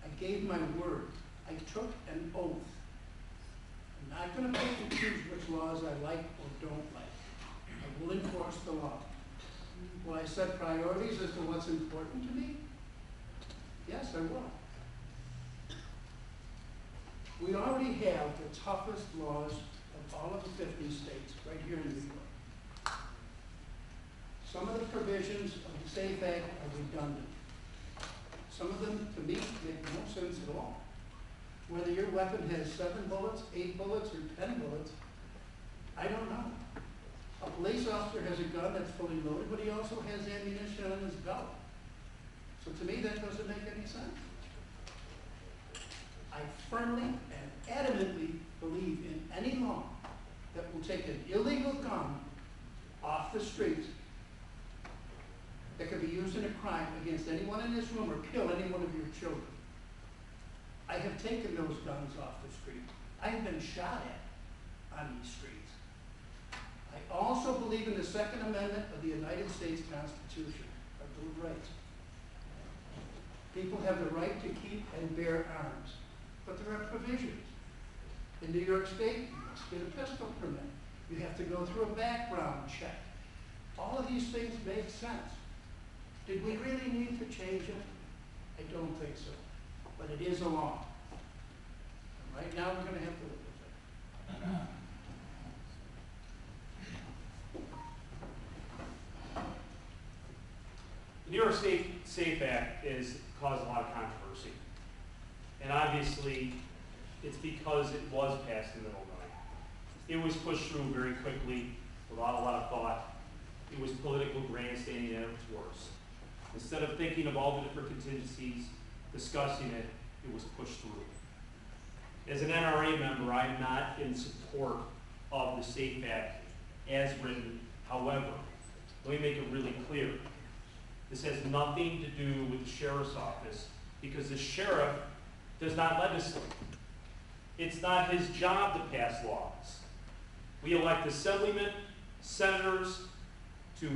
I gave my word. I took an oath. I'm not going to pick and choose which laws I like or don't like. I will enforce the law. Will I set priorities as to what's important to me? Yes, I will. We already have the toughest laws of all of the 50 states right here in New York. Some of the provisions of the SAFE Act are redundant. Some of them, to me, make no sense at all. Whether your weapon has 7 bullets, 8 bullets, or 10 bullets, I don't know. A police officer has a gun that's fully loaded, but he also has ammunition in his belt. So to me, that doesn't make any sense. I firmly and adamantly believe in any law that will take an illegal gun off the street that could be used in a crime against anyone in this room or kill any one of your children. I have taken those guns off the street. I have been shot at on these streets. I also believe in the Second Amendment of the United States Constitution, our Bill of Rights. People have the right to keep and bear arms, but there are provisions. In New York State, you must get a pistol permit. You have to go through a background check. All of these things make sense. Did we really need to change it? I don't think so, but it is a law. And right now, we're going to have to live with it. The New York State SAFE Act has caused a lot of controversy. And obviously, it's because it was passed in the middle of the night. It was pushed through very quickly without a lot of thought. It was political grandstanding at its worst. Instead of thinking of all the different contingencies, discussing it, it was pushed through. As an NRA member, I'm not in support of the SAFE Act as written. However, let me make it really clear. This has nothing to do with the sheriff's office because the sheriff does not legislate. It's not his job to pass laws. We elect assemblymen, senators to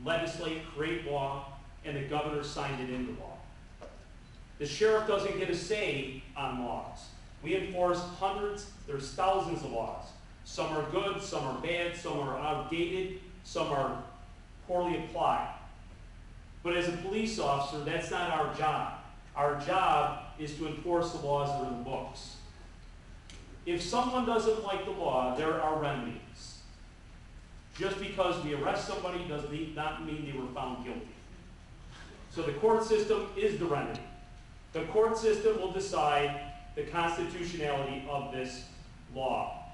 legislate, create law, and the governor signed it into law. The sheriff doesn't get a say on laws. We enforce hundreds, there's thousands of laws. Some are good, some are bad, some are outdated, some are poorly applied. But as a police officer, that's not our job. Our job is to enforce the laws that are in the books. If someone doesn't like the law, there are remedies. Just because we arrest somebody does not mean they were found guilty. So the court system is the remedy. The court system will decide the constitutionality of this law.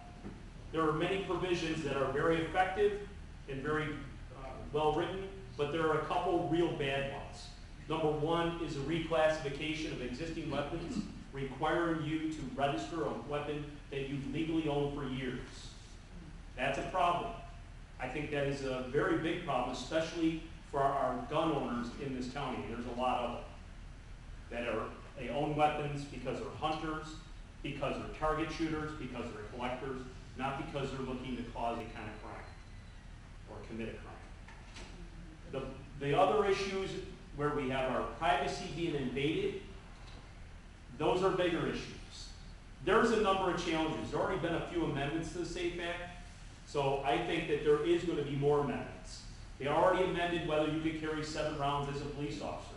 There are many provisions that are very effective and very well written, but there are a couple real bad ones. Number one is a reclassification of existing weapons, requiring you to register a weapon that you've legally owned for years. That's a problem. I think that is a very big problem, especially for our gun owners in this county. There's a lot of them they own weapons because they're hunters, because they're target shooters, because they're collectors, not because they're looking to cause a kind of crime or commit a crime. The other issues where we have our privacy being invaded, those are bigger issues. There's a number of challenges. There have already been a few amendments to the SAFE Act, so I think that there is going to be more amendments. They already amended whether you could carry 7 rounds as a police officer.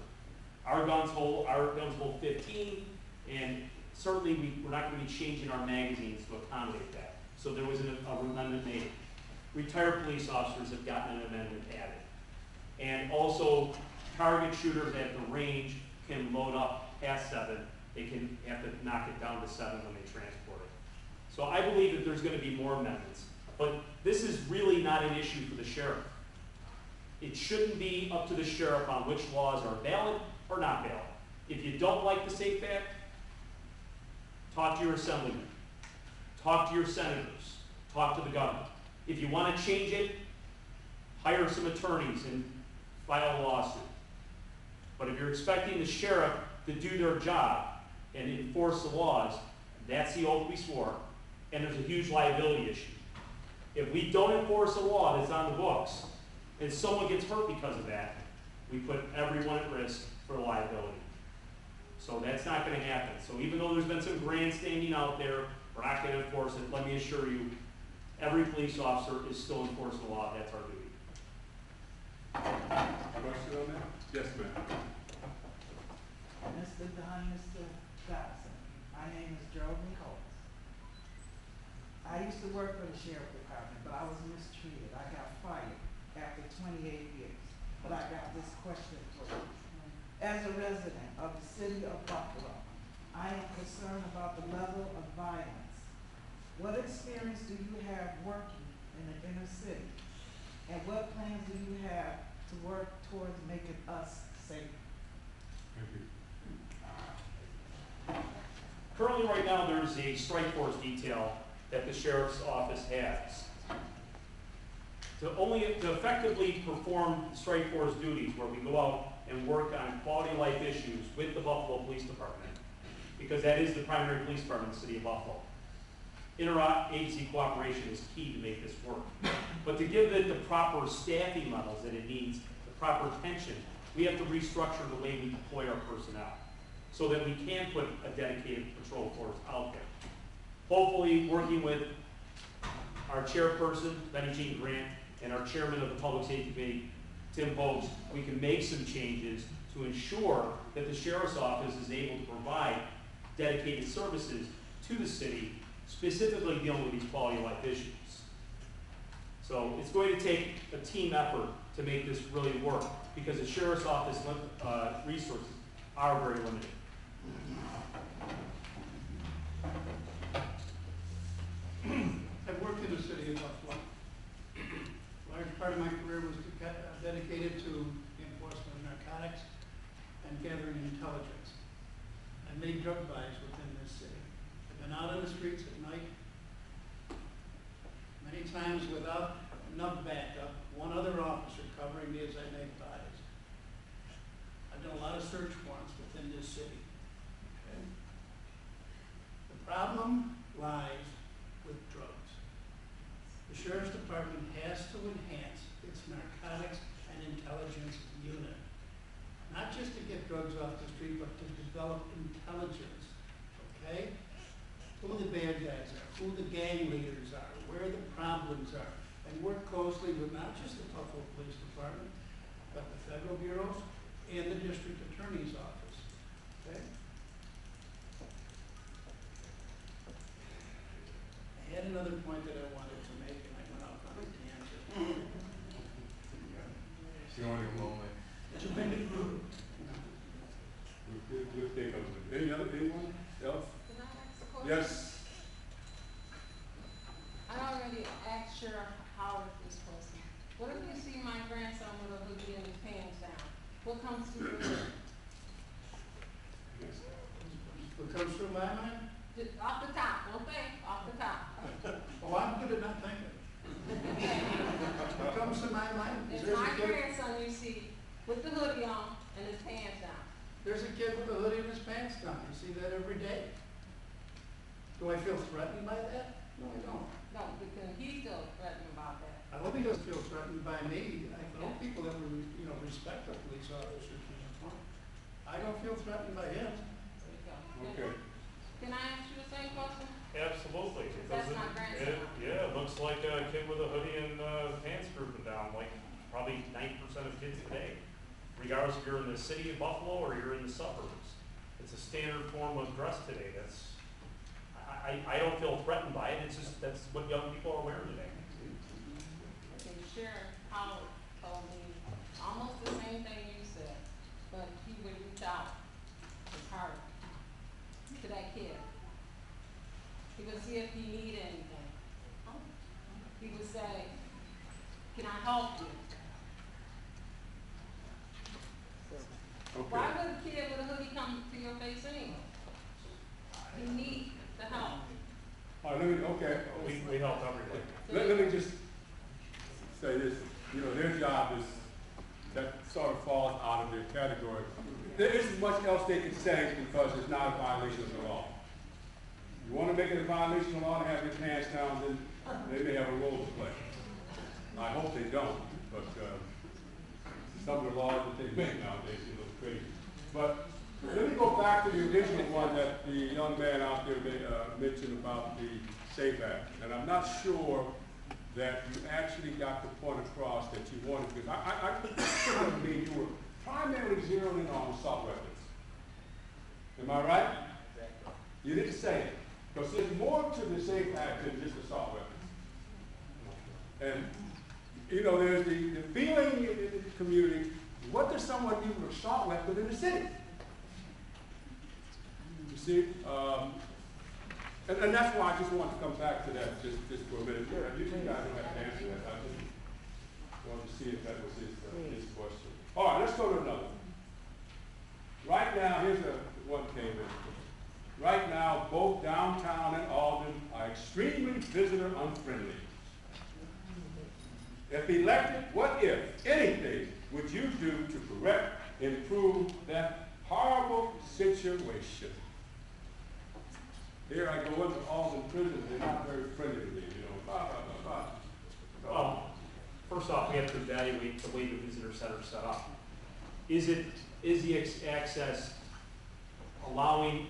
Our guns hold 15, and certainly we're not going to be changing our magazines to accommodate that. So there was an amendment made. Retired police officers have gotten an amendment added. And also, target shooters at the range can load up past 7. They can have to knock it down to 7 when they transport it. So I believe that there's going to be more amendments. But this is really not an issue for the sheriff. It shouldn't be up to the sheriff on which laws are valid or not valid. If you don't like the SAFE Act, talk to your assemblyman, talk to your senators, talk to the governor. If you want to change it, hire some attorneys and file a lawsuit. But if you're expecting the sheriff to do their job and enforce the laws, that's the oath we swore, and there's a huge liability issue. If we don't enforce a law that's on the books, and someone gets hurt because of that, we put everyone at risk for liability. So that's not going to happen. So even though there's been some grandstanding out there, we're not going to enforce it. Let me assure you, every police officer is still enforcing the law. That's our duty. Question on that? Yes, ma'am. Mr. Dunn, Mr. Dodson, my name is Geraldine Coles. I used to work for the sheriff department, but I was mistreated. I got fired after 28 years. But I got this question for you. As a resident of the city of Buffalo, I am concerned about the level of violence. What experience do you have working in the inner city? And what plans do you have to work towards making us safe? Thank you. Currently, right now, there's a strike force detail that the sheriff's office has. To effectively perform strike force duties where we go out and work on quality of life issues with the Buffalo Police Department, because that is the primary police department in the city of Buffalo. interagency cooperation is key to make this work. But to give it the proper staffing levels that it needs, the proper attention, we have to restructure the way we deploy our personnel so that we can put a dedicated patrol force out there. Hopefully, working with our chairperson, Betty Jean Grant, and our chairman of the Public Safety Committee, Tim Bogues, we can make some changes to ensure that the Sheriff's Office is able to provide dedicated services to the city, specifically dealing with these quality of life issues. So it's going to take a team effort to make this really work, because the Sheriff's Office resources are very limited. I've worked in the city of Buffalo. A large part of my career was dedicated to the enforcement of narcotics and gathering intelligence. I made drug buys within this city. I've been out on the streets at night, many times without enough backup, one other officer covering me as I made buys. I've done a lot of search warrants within this city. Okay? The problem lies with drugs. The Sheriff's Department has to enhance its narcotics and intelligence unit. Not just to get drugs off the street, but to develop intelligence, okay? Who the bad guys are, who the gang leaders are, where the problems are, and work closely with not just the Buffalo Police Department, but the federal bureaus and the district attorney's office, okay? I had another point that I wanted to make, and I went off on a tangent. You want a moment? Did you make it through? We'll take over. Anyone else? Can I ask a question? Yes. I already asked Sheriff Howard this question. What if you see my grandson with a hoodie and his pants down? What comes through your mind? What comes through my mind? Just off the top, don't think, off the top. Oh, I'm good at not thinking. What comes to my mind? It's There's my a kid, grandson you see with the hoodie on and his pants down. there's a kid with a hoodie and his pants down. You see that every day. Do I feel threatened by that? No, I don't. No, because he's still threatened about that. I hope he doesn't feel threatened by me. I know people that would, respect the police officers from the front. I don't feel threatened by him. There you go. Okay. Can I ask you the same question? Absolutely. It That's doesn't- my grandson. Yeah, it looks like a kid with a hoodie and pants drooping down, like probably 90% of kids today, regardless if you're in the city of Buffalo or you're in the suburbs. It's a standard form of dress today. I don't feel threatened by it. It's just that's what young people are wearing today. Okay, Sheriff Howard told me almost the same thing you said, but he would reach out his heart to that kid. He would see if he needed anything. He would say, "Can I help you?" Okay. Why would a kid with a hoodie come to your face anyway? You need the help. All right, okay. We help everybody. Let me just say this, their job is, that sort of falls out of their category. There isn't much else they can say because it's not a violation of the law. You want to make it a violation of the law to have your pants down, then they may have a role to play. I hope they don't, but some of the laws that they make nowadays are a little crazy. But let me go back to the original one that the young man out there mentioned about the SAFE Act. And I'm not sure that you actually got the point across that you wanted, because I mean you were primarily zeroing in on assault weapons. Am I right? You didn't say it. Because there's more to the SAFE Act than just assault weapons. And, there's the feeling in the community, what does someone need with an assault weapon in the city? You see? And that's why I just want to come back to that just for a minute. You guys don't have to answer that. I just wanted to see if that was his question. All right, let's go to another one. Right now, here's one came in. Right now, both downtown and Alden are extremely visitor unfriendly. If elected, what, if anything, would you do to correct, improve that horrible situation? Here I go into Alden prison, they're not very friendly to me, you know, blah, blah, blah, blah. Well, first off, we have to evaluate the way the visitor center is set up. Is the access allowing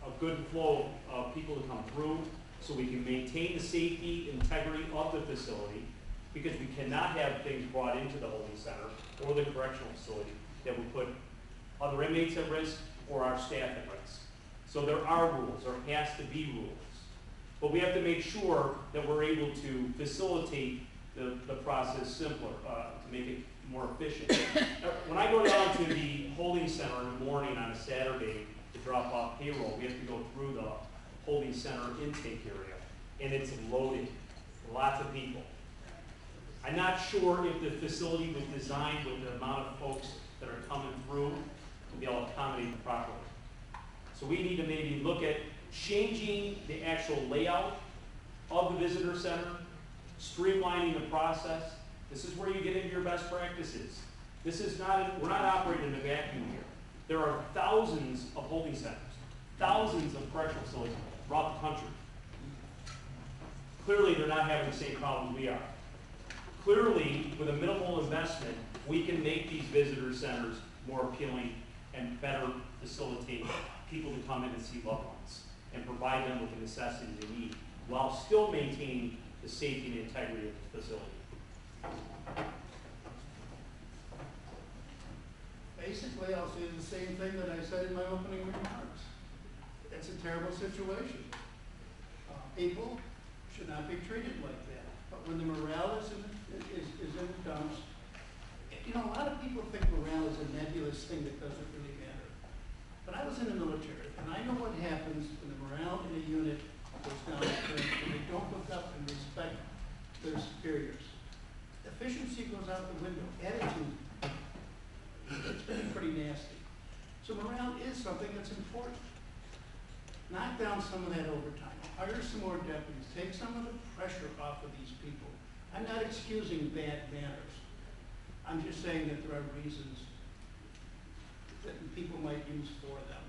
a good flow of people to come through so we can maintain the safety, integrity of the facility? Because we cannot have things brought into the holding center or the correctional facility that would put other inmates at risk or our staff at risk. So there are rules, there has to be rules. But we have to make sure that we're able to facilitate the process simpler, to make it more efficient. When I go down to the holding center in the morning on a Saturday to drop off payroll, we have to go through the holding center intake area, and it's loaded, lots of people. I'm not sure if the facility was designed with the amount of folks that are coming through to be able to accommodate them properly. So we need to maybe look at changing the actual layout of the visitor center, streamlining the process. This is where you get into your best practices. This is not, we're not operating in a vacuum here. There are thousands of holding centers, thousands of correctional facilities throughout the country. Clearly, they're not having the same problems we are. Clearly, with a minimal investment, we can make these visitor centers more appealing and better facilitate people to come in and see loved ones and provide them with the necessities they need while still maintaining the safety and integrity of the facility. Basically, I'll say the same thing that I said in my opening remarks. It's a terrible situation. People should not be treated like that. But when the morale is in the dumps, you know, a lot of people think morale is a nebulous thing that doesn't really matter. But I was in the military, and I know what happens when the morale in a unit goes down when they don't look up and respect their superiors. Efficiency goes out the window. Attitude, it's pretty nasty. So morale is something that's important. Knock down some of that overtime. Hire some more deputies. Take some of the pressure off of these people. I'm not excusing bad manners. I'm just saying that there are reasons that people might use for them.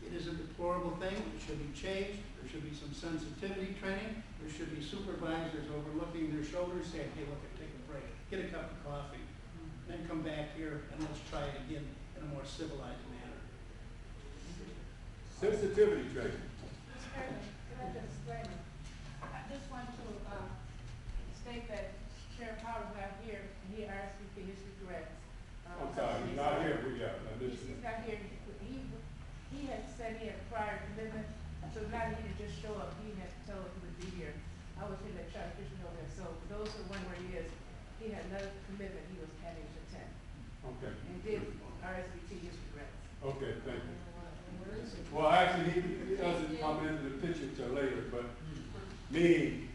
It is a deplorable thing. It should be changed. There should be some sensitivity training. There should be supervisors overlooking their shoulders saying, hey, look, take a break. Get a cup of coffee. Then come back here and let's try it again in a more civilized manner. Sensitivity training. Mr. President, can I just disclaimer? I just want to state that Sheriff Howard's not here, and he RSVP his regrets. I'm sorry, he's not here, I missed He's it. not here. He had said he had prior commitment, so now he didn't just show up, he had to tell us he would be here. I was here to try to fish know that, so for those who wonder where he is, he had another commitment he was having to attend. Okay. And did RSVP his regrets. Okay, thank you. Well, actually, he doesn't come into the picture till later, but me,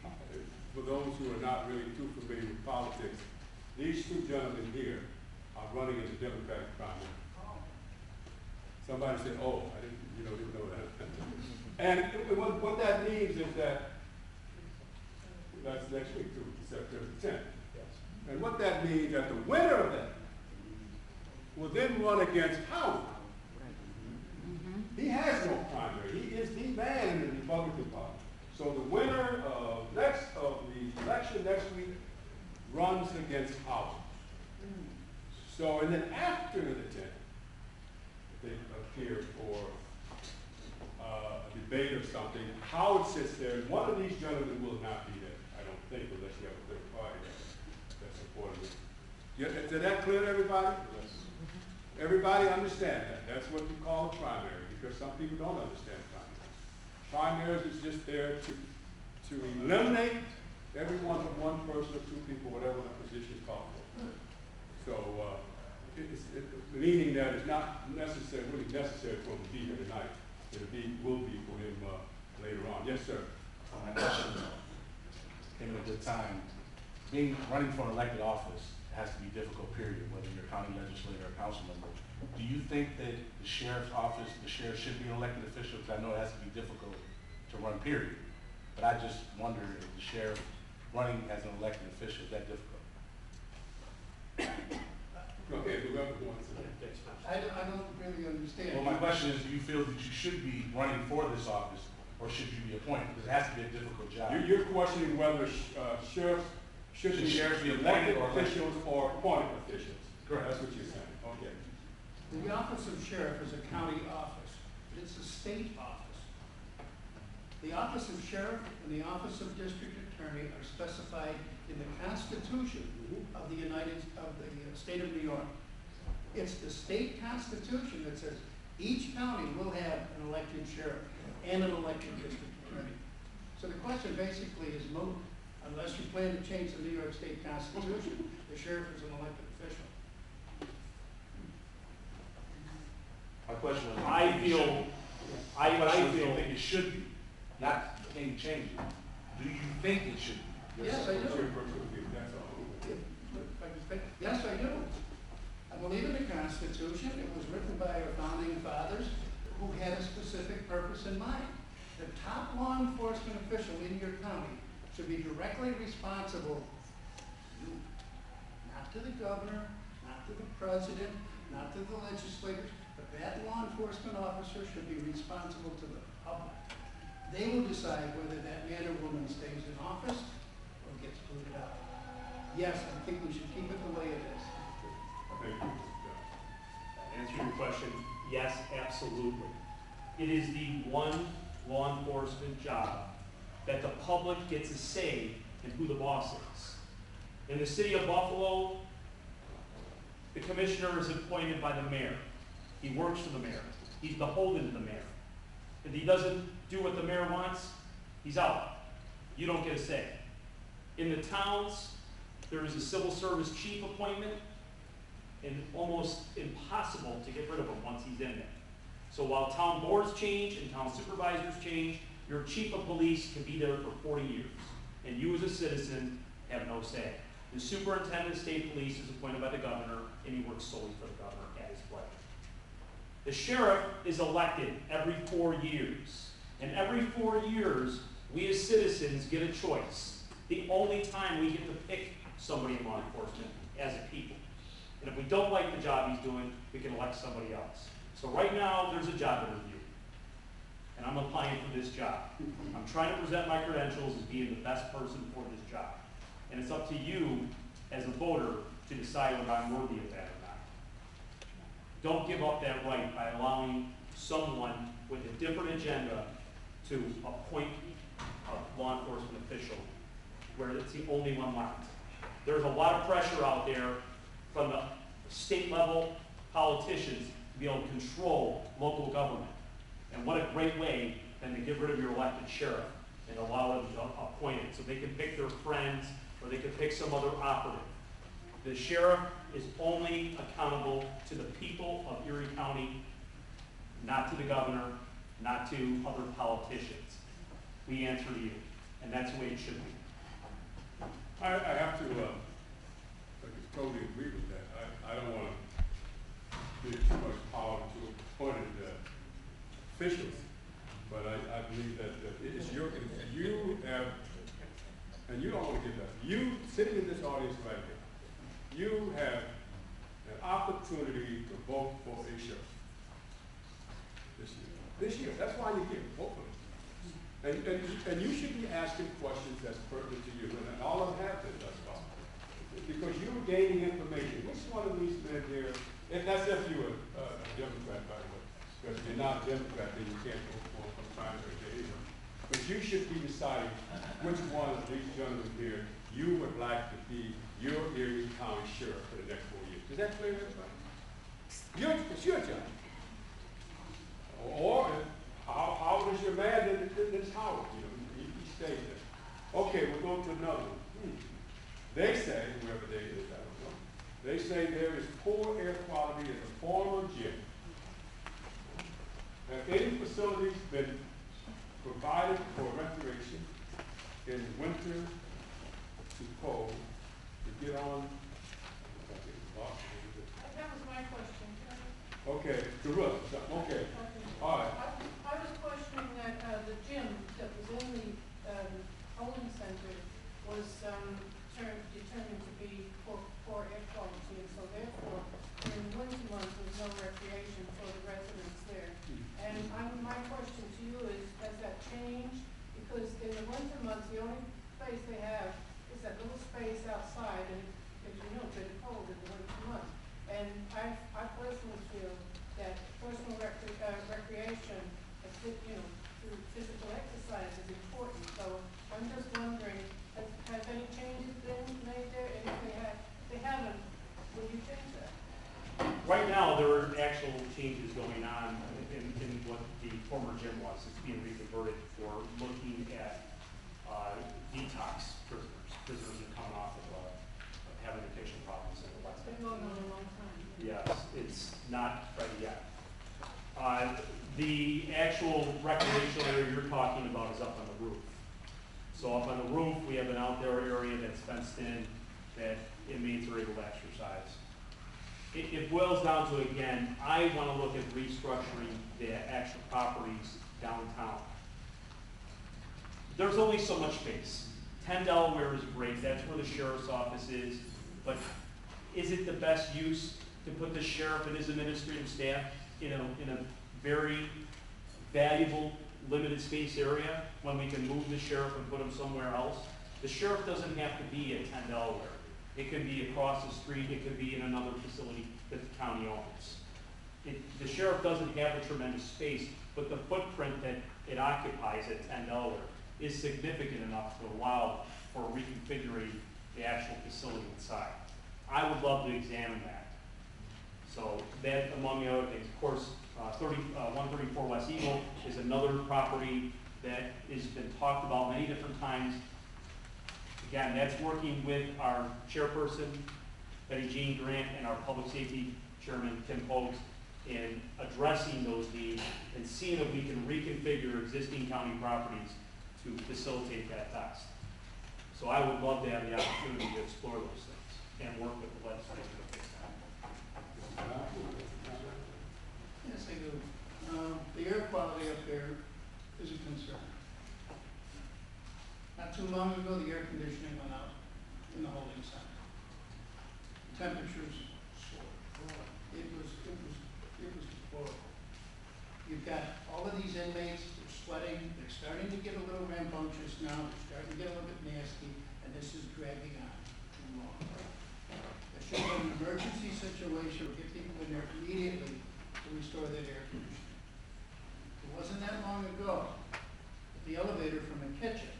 for those who are not really too familiar with politics, these two gentlemen here are running in the Democratic primary. Somebody said, oh, I didn't know that. And what that means is that, that's next week too, September 10th. And what that means that the winner of that will then run against Howard. He has no primary. He is the man in the Republican Party. So the winner of the election next week runs against Howard. So, and then after the 10th, they appear for a debate or something. Howard sits there, and one of these gentlemen will not be there, I don't think, unless you have a third party that supports it. Is that clear to everybody? Yes. Everybody understand that. That's what we call a primary, because some people don't understand primaries. Primaries is just there to eliminate everyone from one person or two people, whatever the position is called for. So, meaning that it's not really necessary for him to be here tonight. It will be for him later on. Yes, sir. My question came at a good time. Running for an elected office has to be a difficult period, whether you're a county legislator or council member. Do you think that the sheriff's office, the sheriff should be an elected official? Because I know it has to be difficult to run, period. But I just wonder if the sheriff running as an elected official, is that difficult? Okay, whoever wants it. I don't really really understand. Well, my question is, do you feel that you should be running for this office, or should you be appointed? Because it has to be a difficult job. You're questioning whether sheriffs should Should be sheriffs be elected appointed or elected? officials or appointed officials. Correct. That's what you're saying, okay. The office of sheriff is a county office, but it's a state office. The office of sheriff and the office of district attorney are specified in the Constitution of the state of New York. It's the state constitution that says each county will have an elected sheriff and an elected district attorney. So the question basically is moot, unless you plan to change the New York State Constitution. The sheriff is an elected official. My question was, I feel, I I feel feel, think it should be, not can you change it. Do you think it should be? Yes, I do. That's all. Yes, I do. I believe in the Constitution. It was written by our founding fathers who had a specific purpose in mind. The top law enforcement official in your county should be directly responsible to you, not to the governor, not to the president, not to the legislators, but that law enforcement officer should be responsible to the public. They will decide whether that man or woman stays in office or gets booted out. Yes, I think we should keep it the way it is. Thank you. answer your question, yes, absolutely. It is the one law enforcement job that the public gets a say in who the boss is. In the city of Buffalo, the commissioner is appointed by the mayor. He works for the mayor. He's beholden to the mayor. If he doesn't do what the mayor wants, he's out. You don't get a say. In the towns, there is a civil service chief appointment, and almost impossible to get rid of him once he's in there. So while town boards change and town supervisors change, your chief of police can be there for 40 years, and you as a citizen have no say. The superintendent of state police is appointed by the governor, and he works solely for the governor at his pleasure. The sheriff is elected every 4 years, and every 4 years, we as citizens get a choice. The only time we get to pick somebody in law enforcement as a people. And if we don't like the job he's doing, we can elect somebody else. So right now, there's a job interview, and I'm applying for this job. I'm trying to present my credentials as being the best person for this job. And it's up to you, as a voter, to decide whether I'm worthy of that or not. Don't give up that right by allowing someone with a different agenda to appoint a law enforcement official where it's the only one left. There's a lot of pressure out there from the state level politicians to be able to control local government. And what a great way than to get rid of your elected sheriff and allow them to appoint it so they can pick their friends or they can pick some other operative. The sheriff is only accountable to the people of Erie County, not to the governor, not to other politicians. We answer to you, and that's the way it should be. I have to totally agree with that. I don't want to give too much power to appointed officials, but I believe that it is your, you have, and you don't want to give that. You, sitting in this audience right here, you have an opportunity to vote for a sheriff this year. This year, that's why you're here, vote for it. And you should be asking questions that's pertinent to you, and all of them have been thus far. Because you're gaining information. Which one of these men here, and that's if you're a Democrat, by the way. Because if you're not a Democrat, then you can't vote for from primary to either. But you should be deciding which one of these gentlemen here you would like to be your Erie County Sheriff for the next 4 years. Is that clear to everybody? It's your job. Or how old is your man in this Howard? You know, he stays there. Okay, we'll go to another one. They say, whoever they is, I don't know, they say there is poor air quality in the former gym. Have any facilities been provided for recreation in winter too cold to get on? That was my question. Okay, Gorilla, okay, all right. I was questioning that the gym that was in the holding center was determined to be poor air quality, and so therefore, in winter months, there's no recreation for the former gym was. It's being reconverted for looking at detox prisoners that come off of having addiction problems. That's been going on a long time. Yes, it's not ready yet. The actual recreational area you're talking about is up on the roof. So up on the roof, we have an outdoor area that's fenced in that inmates are able to exercise. It boils down to, again, I want to look at restructuring the actual properties downtown. There's only so much space. 10 Delaware is great, that's where the sheriff's office is, but is it the best use to put the sheriff and his administrative staff in a very valuable, limited space area when we can move the sheriff and put him somewhere else? The sheriff doesn't have to be at 10 Delaware. It could be across the street, it could be in another facility that the county owns. The sheriff doesn't have a tremendous space, but the footprint that it occupies at 10 Delaware is significant enough to allow for reconfiguring the actual facility inside. I would love to examine that. So that, among the other things, of course, 134 West Eagle is another property that has been talked about many different times. Again, that's working with our chairperson, Betty Jean Grant, and our public safety chairman, Tim Pogues, in addressing those needs and seeing if we can reconfigure existing county properties to facilitate that task. So I would love to have the opportunity to explore those things and work with the legislature. Yes, I do. The air quality up there is a concern. Not too long ago, the air conditioning went out in the holding center. Temperatures soared. It was deplorable. You've got all of these inmates, they're sweating, they're starting to get a little rambunctious now, they're starting to get a little bit nasty, and this is dragging on too long. There should be an emergency situation, get people in there immediately to restore that air conditioning. It wasn't that long ago that the elevator from the kitchen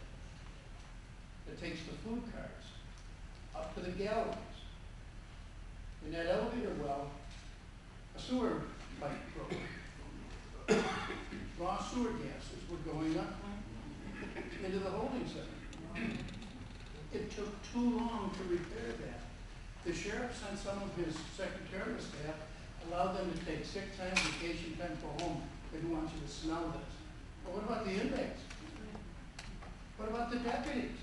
that takes the food cars up to the galleries, in that elevator well, a sewer pipe broke. Raw sewer gases were going up into the holding center. It took too long to repair that. The sheriff sent some of his secretarial staff, allowed them to take sick time, vacation time, go home. They didn't want you to smell this. But what about the inmates? What about the deputies?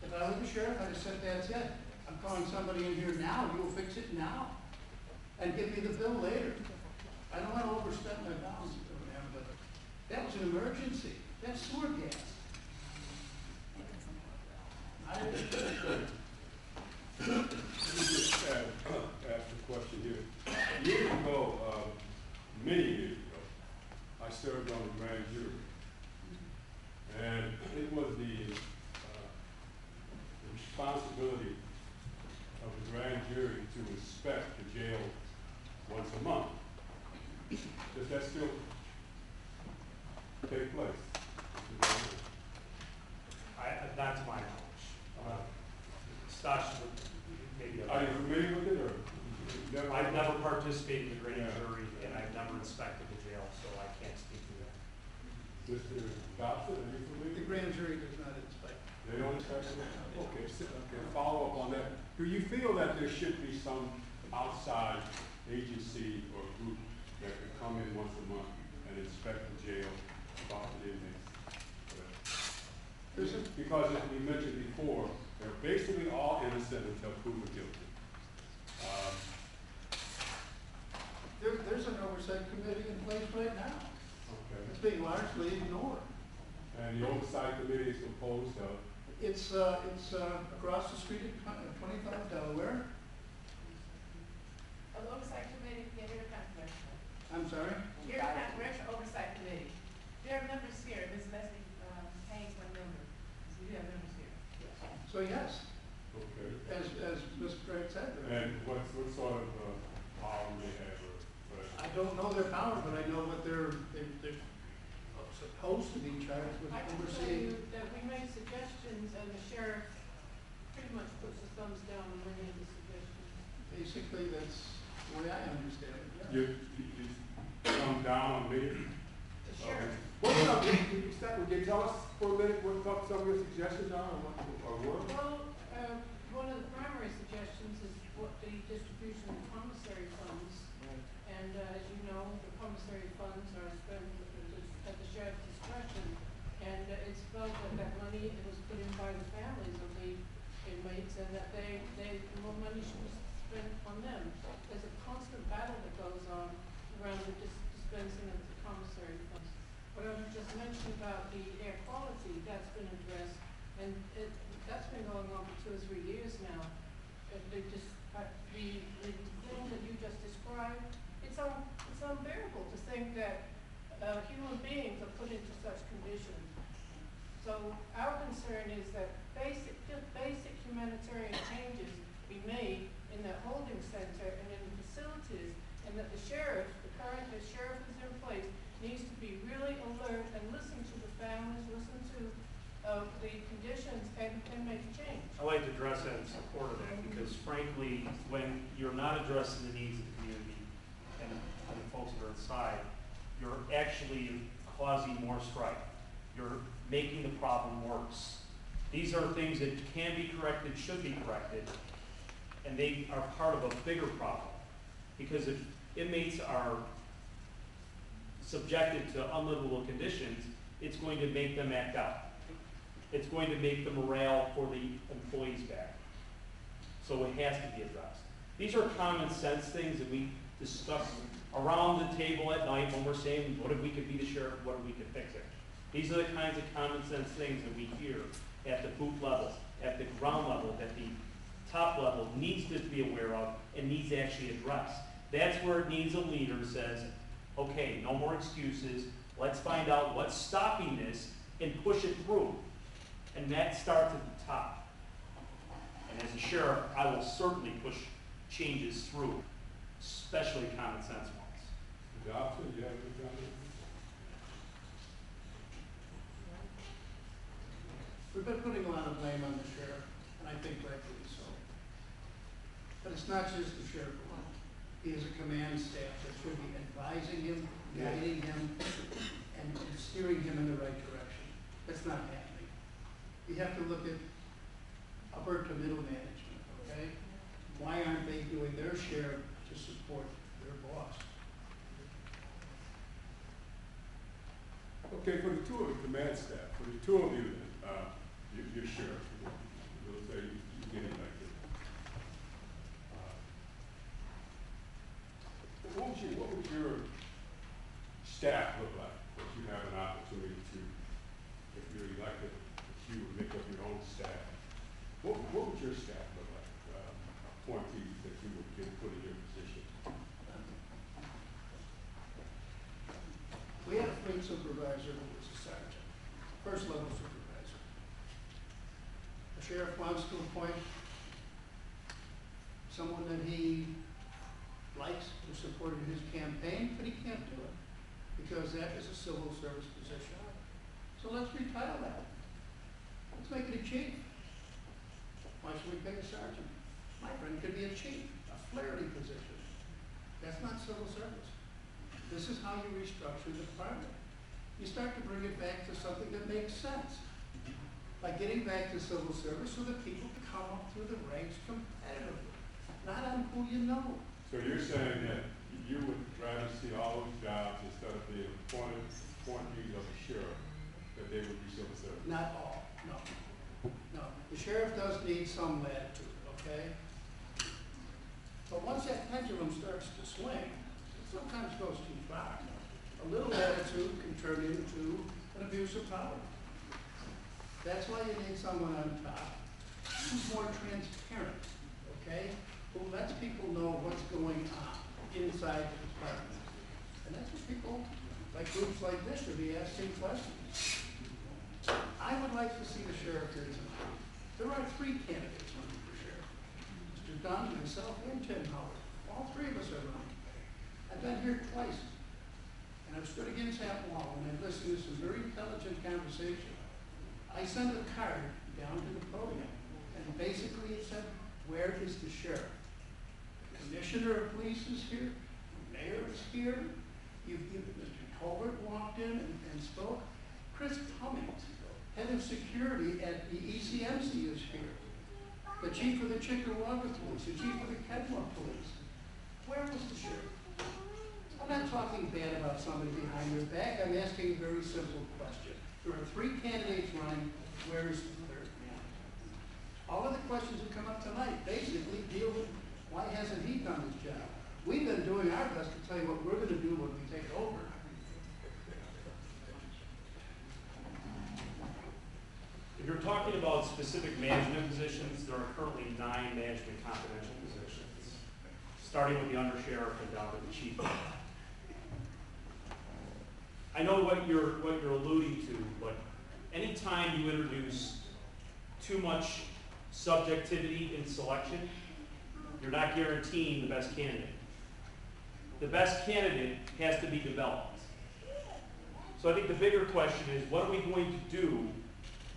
If I were the sheriff, I'd have said, that's it. I'm calling somebody in here now, you'll fix it now. And give me the bill later. I don't want to overstep my bounds, but that was an emergency. That's sewer gas. Let me just ask a question here. Years ago, many years ago, I served on the grand jury. And it was the responsibility of the grand jury to inspect the jail once a month. Does that still take place? Not to my knowledge. Stosh would maybe. Are you familiar with it, or? I've never participated in the grand jury, and I've never inspected the jail, so I can't speak to that. Mr. Dobson, are you familiar? The grand jury does not inspect. They don't inspect it? Okay, follow up on that. Do you feel that there should be some outside agency or group that could come in once a month and inspect the jail about the inmates? Because as we mentioned before, they're basically all innocent until proven guilty. There's an oversight committee in place right now. Okay. It's being largely ignored. And the oversight committee is composed of? It's across the street at 25 Delaware. An oversight committee, yeah, you're controversial. I'm sorry? You're a controversial oversight committee. There are members here, Ms. Leslie Haynes, one member. So you have members here. So yes, Okay. as Mr. Craig said. And what sort of power do they have? I don't know their power, but I know what they're supposed to be charged with I can tell overseeing. you that we made suggestions and the sheriff pretty much puts his thumbs down on many of the suggestions. Basically, that's the way I understand it. Yeah. Some down on me? Sure. What's up, can you tell us for a minute what some of your suggestions are, or what? Well, one of the primary suggestions is what the distribution of commissary funds. And as you know, the commissary funds are spent at the sheriff's discretion. And it's felt that that money was put in by the families of the inmates and that more money should be spent on them. There's a constant battle that goes on around the dispensing of the commissary funds. What I just mentioned about the air quality, that's been addressed, and that's been going on for 2 or 3 years now. The thing that you just described, it's unbearable to think that human beings are put into such conditions. So our concern is that just basic humanitarian changes be made in the holding center and in the facilities, and that the sheriff is in place, needs to be really alert and listen to the families, listen to the conditions, and make a change. I like to address that in support of that, because frankly, when you're not addressing the needs of the community and the folks that are inside, you're actually causing more strife. You're making the problem worse. These are things that can be corrected, should be corrected, and they are part of a bigger problem. Because if inmates are subjected to unlivable conditions, it's going to make them act out. It's going to make the morale for the employees back. So it has to be addressed. These are common sense things that we discuss around the table at night when we're saying, what if we could be the sheriff, what if we could fix it? These are the kinds of common sense things that we hear at the boot level, at the ground level, that the top level needs to be aware of and needs to actually address. That's where it needs a leader who says, okay, no more excuses, let's find out what's stopping this and push it through. And that starts at the top. And as a sheriff, I will certainly push changes through, especially common sense ones. Dobson, you have any comment? We've been putting a lot of blame on the sheriff, and I think rightfully so. But it's not just the sheriff alone. He has a command staff that should be advising him, guiding him, and steering him in the right direction. That's not happening. You have to look at upper to middle management, okay? Why aren't they doing their share to support their boss? Okay, for the two of the command staff, for the two of you, you're sheriff, we'll say you get elected. What would your staff look like if you have an opportunity to, if you're elected, if you would make up your own staff? What would your staff look like, appointees that you would get put in your position? We had a fleet supervisor who was a sergeant, first level supervisor. The sheriff wants to appoint someone that he likes, who supported his campaign, but he can't do it because that is a civil service position. So let's retitle that. Let's make it a chief. Why should we pick a sergeant? My friend could be a chief, a Flaherty position. That's not civil service. This is how you restructure the department. You start to bring it back to something that makes sense. By getting back to civil service so that people can come up through the ranks competitively, not on who you know. So you're saying that you would rather see all those jobs instead of the appointees of the sheriff, that they would be civil service? Not all, no. No, the sheriff does need some latitude, okay? But once that pendulum starts to swing, it sometimes goes too far. A little latitude can turn into an abuse of power. That's why you need someone on top who's more transparent, okay? Who lets people know what's going on inside the department. And that's what people, like groups like this, should be asking questions. I would like to see the sheriff here tonight. There are 3 candidates running for sheriff. Mr. Dunn, myself, and Tim Howard. All 3 of us are running. I've been here twice. And I've stood against that wall and I've listened to some very intelligent conversation. I sent a card down to the podium. And basically it said, where is the sheriff? The commissioner of police is here. The mayor is here. Mr. Colbert walked in and spoke. Chris Cummings, head of security at the ECMC, is here. The chief of the Chickamauga Police, the chief of the Kenmore Police. Where was the sheriff? I'm not talking bad about somebody behind their back. I'm asking a very simple question. There are 3 candidates running. Where is the third man? All of the questions that come up tonight basically deal with why hasn't he done his job? We've been doing our best to tell you what we're going to do when we take over. If you're talking about specific management positions, there are currently 9 management confidential positions, starting with the undersheriff and down to the chief. I know what you're alluding to, but anytime you introduce too much subjectivity in selection, you're not guaranteeing the best candidate. The best candidate has to be developed. So I think the bigger question is, what are we going to do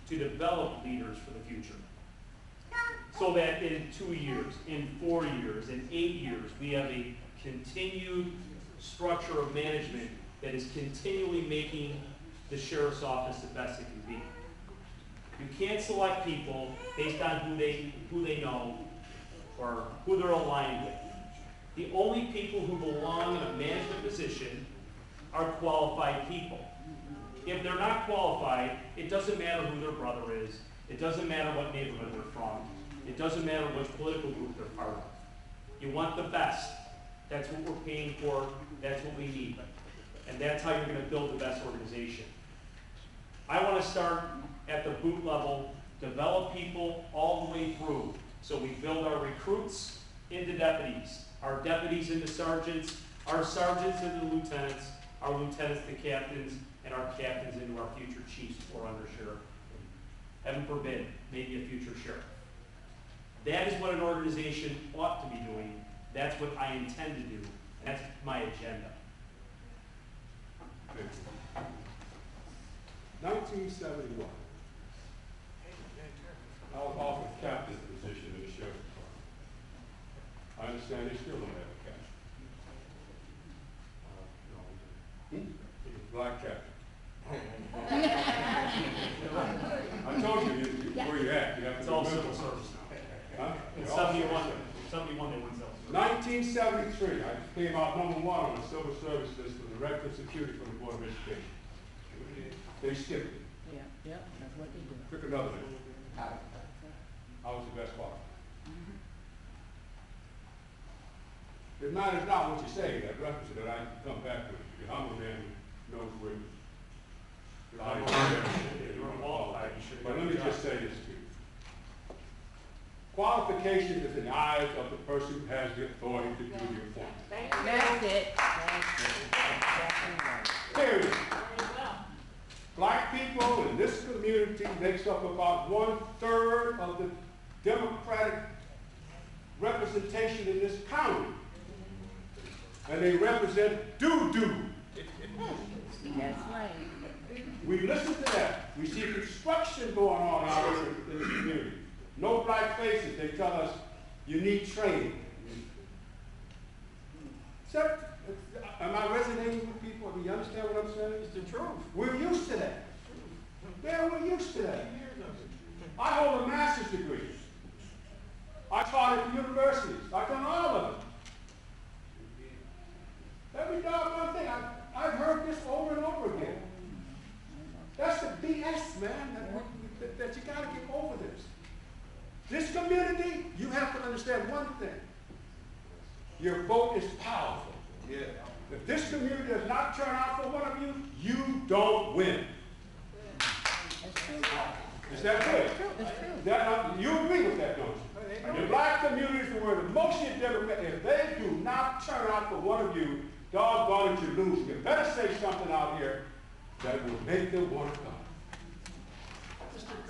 to develop leaders for the future? So that in 2 years, in 4 years, in 8 years, we have a continued structure of management that is continually making the sheriff's office the best it can be. You can't select people based on who they know or who they're aligned with. The only people who belong in a management position are qualified people. If they're not qualified, it doesn't matter who their brother is. It doesn't matter what neighborhood they're from. It doesn't matter which political group they're part of. You want the best. That's what we're paying for. That's what we need. And that's how you're going to build the best organization. I want to start at the boot level, develop people all the way through. So we build our recruits into deputies, our deputies into sergeants, our sergeants into lieutenants, our lieutenants to captains, and our captains into our future chiefs or undersheriff. Heaven forbid, maybe a future sheriff. That is what an organization ought to be doing. That's what I intend to do. That's my agenda. 1971. I was offered captain's position in the sheriff's department. I understand they still don't have a captain. No, he was black captain. I told you where you're at. You have to It's all remember. civil service now. Huh? In They're all 71, civil service. 71 they went civil service. 1973, I came out #1 on the civil service list for the Director of Security for the Board of Education. They skipped it. Yeah, that's what they do. Took another one. I was the best qualified. It matters not what you say, that reference that I can come back with, because I'm a man who knows where. You were qualified, you should have But done let me the job. just say this to you. Qualification is in the eyes of the person who has the authority to do the appointment. That's it. Period. Black people in this community makes up about 1/3 of the Democratic representation in this county. And they represent doo-doo. That's right. We listen to that. We see construction going on out here in the community. No black faces. They tell us you need training. Except, am I resonating with people? Do you understand what I'm saying? It's the truth. We're used to that. Yeah, we're used to that. I hold a master's degree. I taught at the universities. I've done all of it. Every doggone thing. I've heard this over and over again. That's the BS, man, that you got to get over this. This community, you have to understand one thing. Your vote is powerful. Yeah. If this community does not turn out for one of you, you don't win. Is that good? You agree with that, don't you? The black communities who were the most Democrat, if they do not turn out for one of you, doggone it, you lose. You better say something out here that will make them want to come.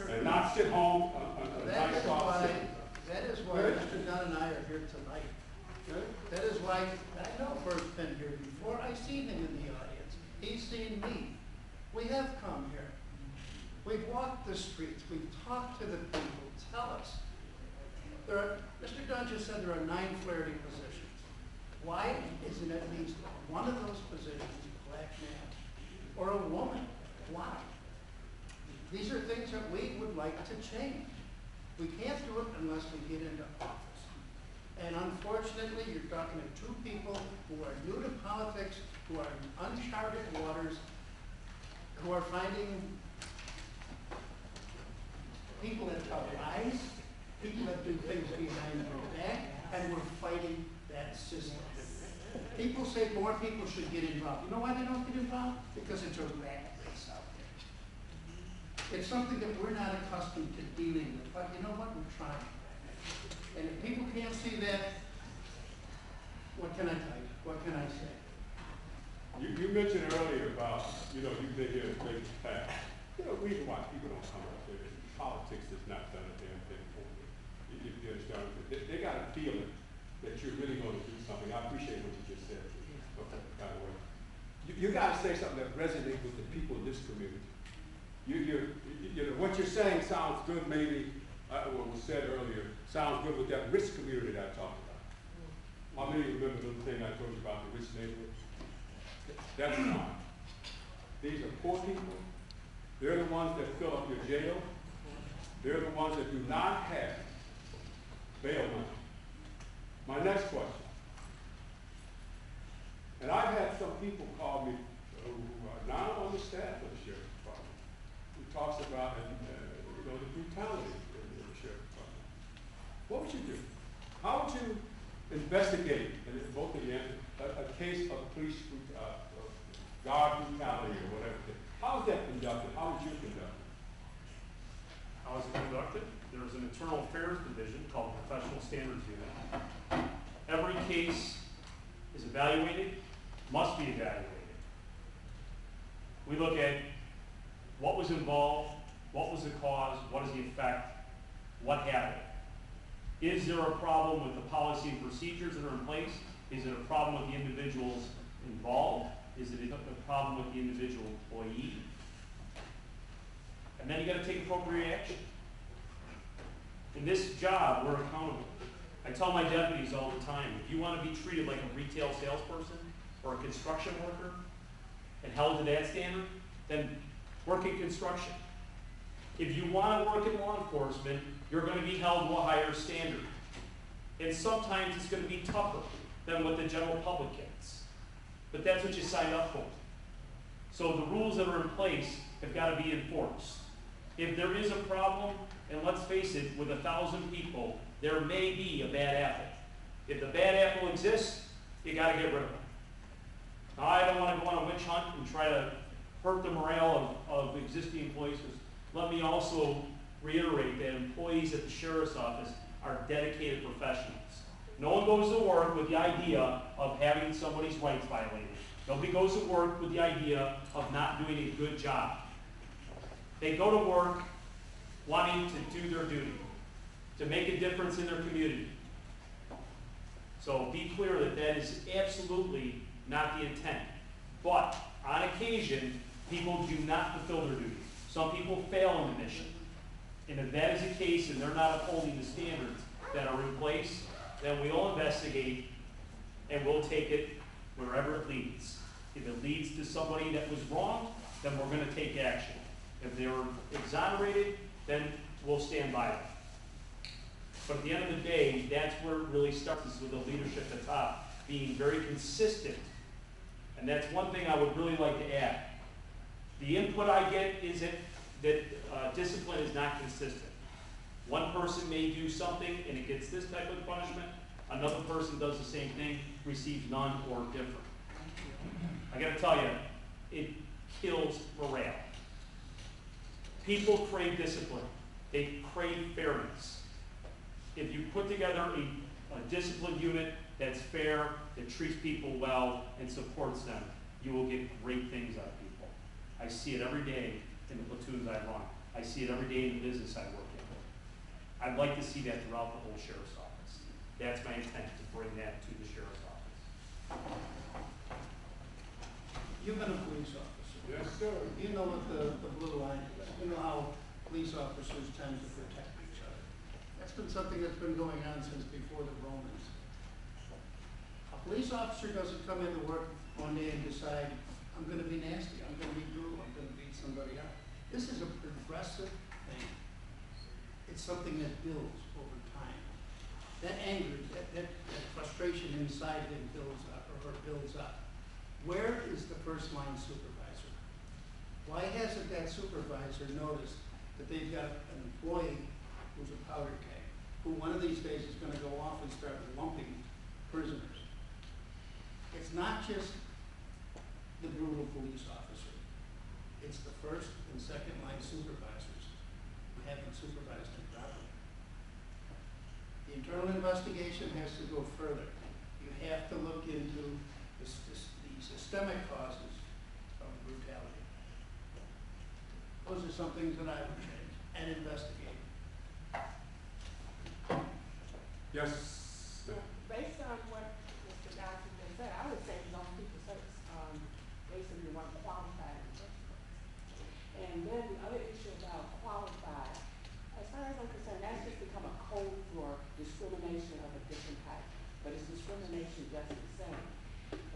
And not sit home on a nice soft seat. That is why Mr. Dunn and I are here tonight. That is why, I know Bert's been here before. I've seen him in the audience. He's seen me. We have come here. We've walked the streets. We've talked to the people. Tell us. Mr. Dunn just said there are 9 flirty positions. Why isn't at least one of those positions black man or a woman. Why? These are things that we would like to change. We can't do it unless we get into office. And unfortunately, you're talking to two people who are new to politics, who are in uncharted waters, who are finding people that tell lies, people that do things behind your back, and we're fighting that system. People say more people should get involved. You know why they don't get involved? Because it's a rat race out there. It's something that we're not accustomed to dealing with. But you know what? We're trying. And if people can't see that, what can I tell you? What can I say? You mentioned earlier about, you've been here and made the past. The reason why people don't come up there is politics has not done a damn thing for them. You understand? They got a feeling that you're really going to do something. I appreciate what you just said, by the way. You got to say something that resonates with the people in this community. What you're saying sounds good, maybe, what was said earlier, sounds good with that rich community that I talked about. How many remember the thing I told you about the rich neighborhood? That's fine. These are poor people. They're the ones that fill up your jail. They're the ones that do not have bail money. My next question. And I've had some people call me who are not on the staff of the sheriff's department, who talks about the brutality in the sheriff's department. What would you do? How would you investigate, and both of you, a case of police guard brutality or whatever? How is that conducted? How would you conduct it? How is it conducted? There's an internal affairs division called the Professional Standards Unit. Every case is evaluated, must be evaluated. We look at what was involved, what was the cause, what is the effect, what happened. Is there a problem with the policy and procedures that are in place? Is it a problem with the individuals involved? Is it a problem with the individual employee? And then you got to take appropriate action. In this job, we're accountable. I tell my deputies all the time, if you want to be treated like a retail salesperson or a construction worker and held to that standard, then work in construction. If you want to work in law enforcement, you're going to be held to a higher standard. And sometimes it's going to be tougher than what the general public gets. But that's what you signed up for. So the rules that are in place have got to be enforced. If there is a problem, and let's face it, with 1,000 people, there may be a bad apple. If the bad apple exists, you got to get rid of it. Now, I don't want to go on a witch hunt and try to hurt the morale of existing employees. Let me also reiterate that employees at the sheriff's office are dedicated professionals. No one goes to work with the idea of having somebody's rights violated. Nobody goes to work with the idea of not doing a good job. They go to work wanting to do their duty, to make a difference in their community. So be clear that that is absolutely not the intent. But on occasion, people do not fulfill their duties. Some people fail in the mission. And if that is the case and they're not upholding the standards that are in place, then we'll investigate and we'll take it wherever it leads. If it leads to somebody that was wrong, then we're going to take action. If they were exonerated, then we'll stand by them. But at the end of the day, that's where it really starts, is with the leadership at the top, being very consistent. And that's one thing I would really like to add. The input I get is that discipline is not consistent. One person may do something and it gets this type of punishment. Another person does the same thing, receives none or different. I got to tell you, it kills morale. People crave discipline. They crave fairness. If you put together a disciplined unit that's fair, that treats people well, and supports them, you will get great things out of people. I see it every day in the platoons I run. I see it every day in the business I work in. I'd like to see that throughout the whole sheriff's office. That's my intent, to bring that to the sheriff's office. You've been a police officer. Yes, sir. You know what the blue line is. You know how police officers tend to protect each other. That's been something that's been going on since before the Romans. A police officer doesn't come into work one day and decide, I'm gonna be nasty, I'm gonna be brutal, I'm gonna beat somebody up. This is a progressive thing. It's something that builds over time. That anger, that frustration inside him builds up, or builds up. Where is the first line supervisor? Why hasn't that supervisor noticed that they've got an employee who's a powder keg, who one of these days is gonna go off and start lumping prisoners? It's not just the brutal police officer. It's the first and second line supervisors who haven't supervised him properly. The internal investigation has to go further. You have to look into the systemic causes of brutality. Those are some things that I would change and investigate. Yes. Based on what Mr. Johnson just said, I would say don't keep the service, basically want qualified in the first place. And then the other issue about qualified, as far as I'm concerned, that's just become a code for discrimination of a different type, but it's discrimination just the same.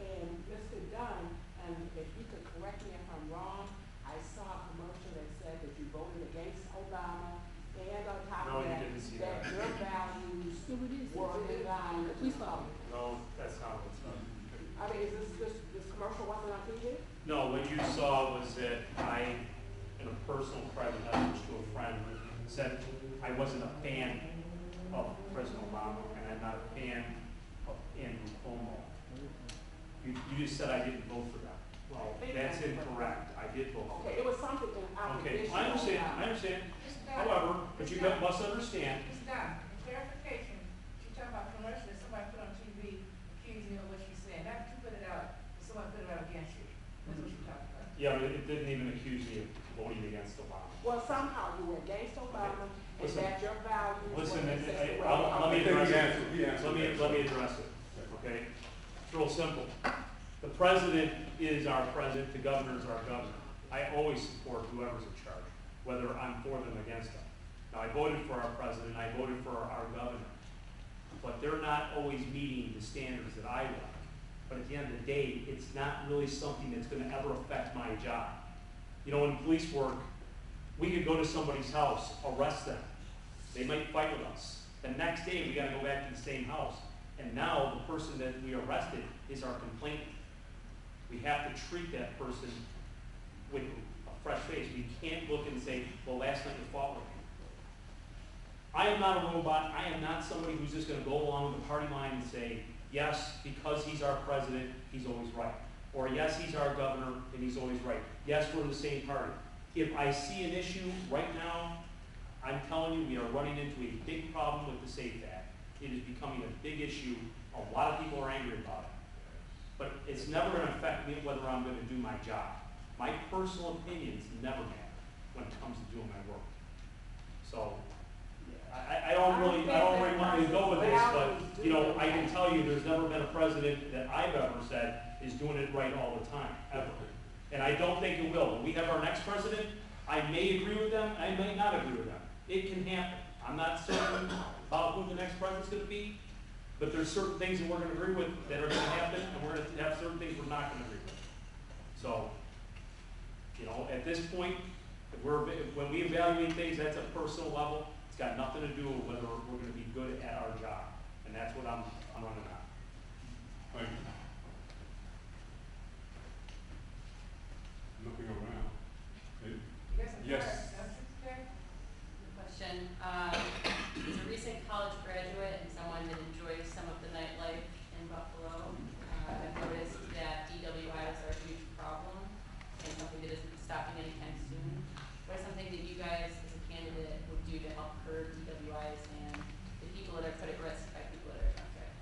And Mr. Dunn, and if you could correct me if I'm wrong, I saw a commercial that said that you voted against Obama, and on top No, of you that, didn't see that that. your values were in line with the public. No, that's not what it's done. I mean, is this commercial wasn't on TV? No, what you saw was that I, in a personal private message to a friend, said I wasn't a fan of President Obama, and I'm not a fan of Andrew Cuomo. You just said I didn't vote for them. Well, that's incorrect. I did vote for them. Okay, it was something in Okay, opposition. I understand. However, but you must understand. It's done. Clarification, she talking about commercial that somebody put on TV accusing you of what she said. Not that you put it out, but someone put it out against you. That's what she talking about. Yeah, but it didn't even accuse me of voting against Obama. Well, somehow you were against Obama, and Listen, that your values were Listen, the same way. let me address it. He answered Let me address it, okay? It's real simple. The president is our president, the governor is our governor. I always support whoever's in charge, whether I'm for them or against them. Now, I voted for our president, I voted for our governor, but they're not always meeting the standards that I like. But at the end of the day, it's not really something that's gonna ever affect my job. You know, in police work, we could go to somebody's house, arrest them. They might fight with us. The next day, we gotta go back to the same house. And now, the person that we arrested is our complainant. We have to treat that person with a fresh face. We can't look and say, well, last night you fought with me. I am not a robot. I am not somebody who's just gonna go along with the party line and say, yes, because he's our president, he's always right. Or yes, he's our governor, and he's always right. Yes, we're the same party. If I see an issue right now, I'm telling you, we are running into a big problem with the SAFE Act. It is becoming a big issue. A lot of people are angry about it. But it's never gonna affect me whether I'm gonna do my job. My personal opinions never matter when it comes to doing my work. So, I don't really want to go with this, but, you know, I can tell you, there's never been a president that I've ever said is doing it right all the time, ever. And I don't think it will. When we have our next president, I may agree with them, I may not agree with them. It can happen. I'm not certain about who the next president's gonna be, but there's certain things that we're gonna agree with that are gonna happen, and we're gonna have certain things we're not gonna agree with. So, you know, at this point, when we evaluate things, that's a personal level. It's got nothing to do with whether we're gonna be good at our job, and that's what I'm running on. Thank you. Looking around. Yes. Question. As a recent college graduate and someone that enjoys some of the nightlife in Buffalo, I've noticed that DWIs are a huge problem and something that isn't stopping anytime soon. What is something that you guys as a candidate would do to help curb DWIs and the people that are put at risk by people that are drunk driving?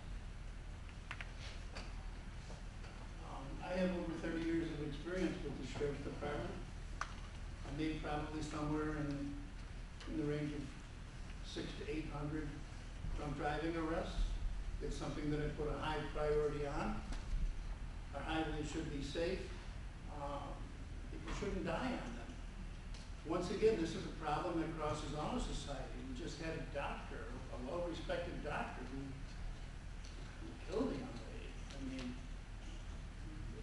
I have over 30 years of experience with the sheriff's department. I made probably somewhere in the range of 600 to 800 drunk driving arrests. It's something that I put a high priority on. Our highways should be safe. People shouldn't die on them. Once again, this is a problem that crosses all of society. We just had a doctor, a well-respected doctor, who killed a young lady. I mean,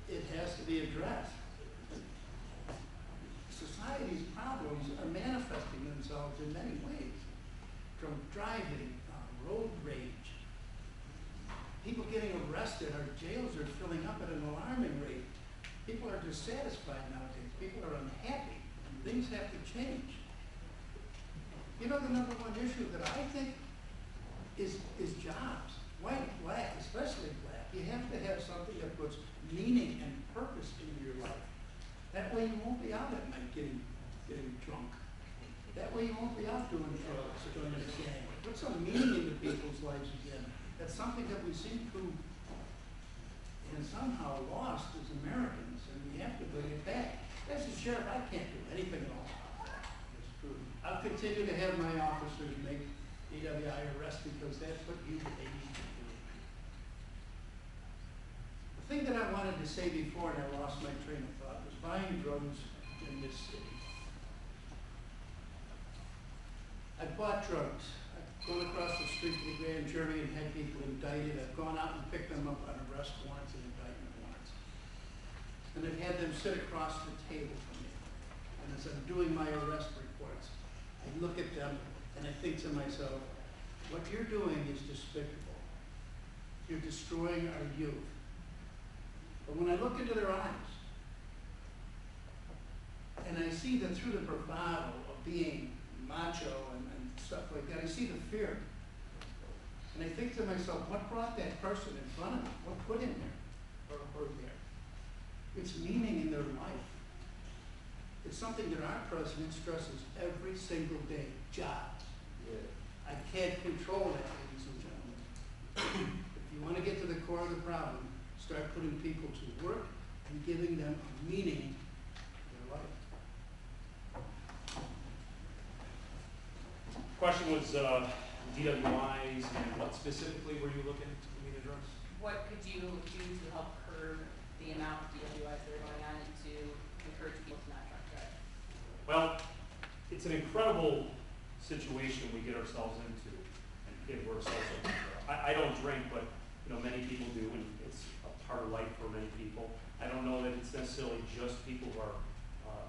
it has to be addressed. people getting arrested, our jails are filling up at an alarming rate. People are dissatisfied nowadays, people are unhappy, things have to change. You know, the number one issue that I think is jobs, white, black, especially black. You have to have something that puts meaning and purpose into your life. That way you won't be out at night getting drunk. That way you won't be out doing drugs or doing a gang. Put some meaning into people's lives again. That's something that we seem to and somehow lost as Americans, and we have to bring it back. As a sheriff, I can't do anything at all. It's true. I'll continue to have my officers make DWI arrests because that's what they need to do. The thing that I wanted to say before, and I lost my train of thought, was buying drugs in this city. I bought drugs. I've gone across the street to the grand jury and had people indicted. I've gone out and picked them up on arrest warrants and indictment warrants. And I've had them sit across the table from me. And as I'm doing my arrest reports, I look at them and I think to myself, what you're doing is despicable. You're destroying our youth. But when I look into their eyes, and I see that through the bravado of being macho and stuff like that, I see the fear. And I think to myself, what brought that person in front of me? What put him there or her there? It's meaning in their life. It's something that our president stresses every single day, jobs. Yeah. I can't control that, ladies and gentlemen. If you want to get to the core of the problem, start putting people to work and giving them a meaning to their life. Question was DWIs, and what specifically were you looking to address? What could you do to help curb the amount of DWIs that are going on and to encourage people to not drunk drive? Well, it's an incredible situation we get ourselves into, and we're social media. I don't drink, but many people do, and it's a part of life for many people. I don't know that it's necessarily just people who are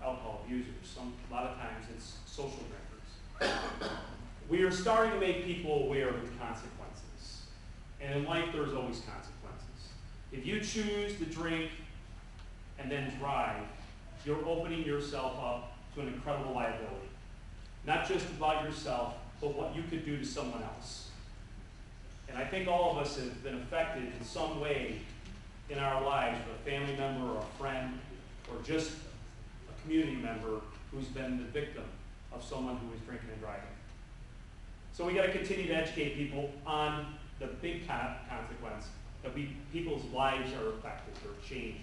alcohol abusers. A lot of times it's social drinkers. We are starting to make people aware of the consequences. And in life, there's always consequences. If you choose to drink and then drive, you're opening yourself up to an incredible liability. Not just about yourself, but what you could do to someone else. And I think all of us have been affected in some way in our lives with a family member or a friend or just a community member who's been the victim of someone who is drinking and driving. So we got to continue to educate people on the big consequence that people's lives are affected or changed,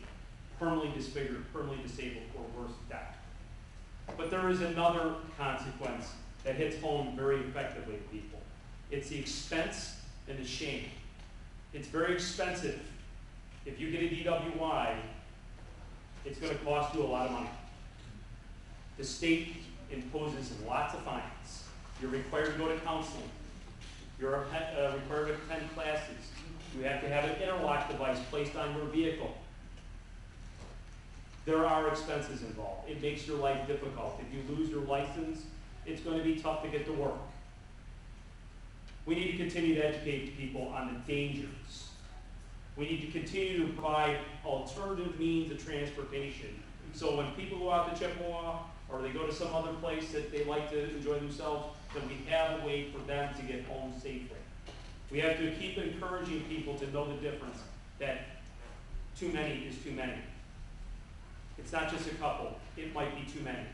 permanently disfigured, permanently disabled, or worse, death. But there is another consequence that hits home very effectively to people. It's the expense and the shame. It's very expensive. If you get a DWI, it's going to cost you a lot of money. The state imposes lots of fines. You're required to go to counseling. You're required to attend classes. You have to have an interlock device placed on your vehicle. There are expenses involved. It makes your life difficult. If you lose your license, it's going to be tough to get to work. We need to continue to educate people on the dangers. We need to continue to provide alternative means of transportation. So when people go out to Chippewa or they go to some other place that they like to enjoy themselves, then we have a way for them to get home safely. We have to keep encouraging people to know the difference that too many is too many. It's not just a couple. It might be too many.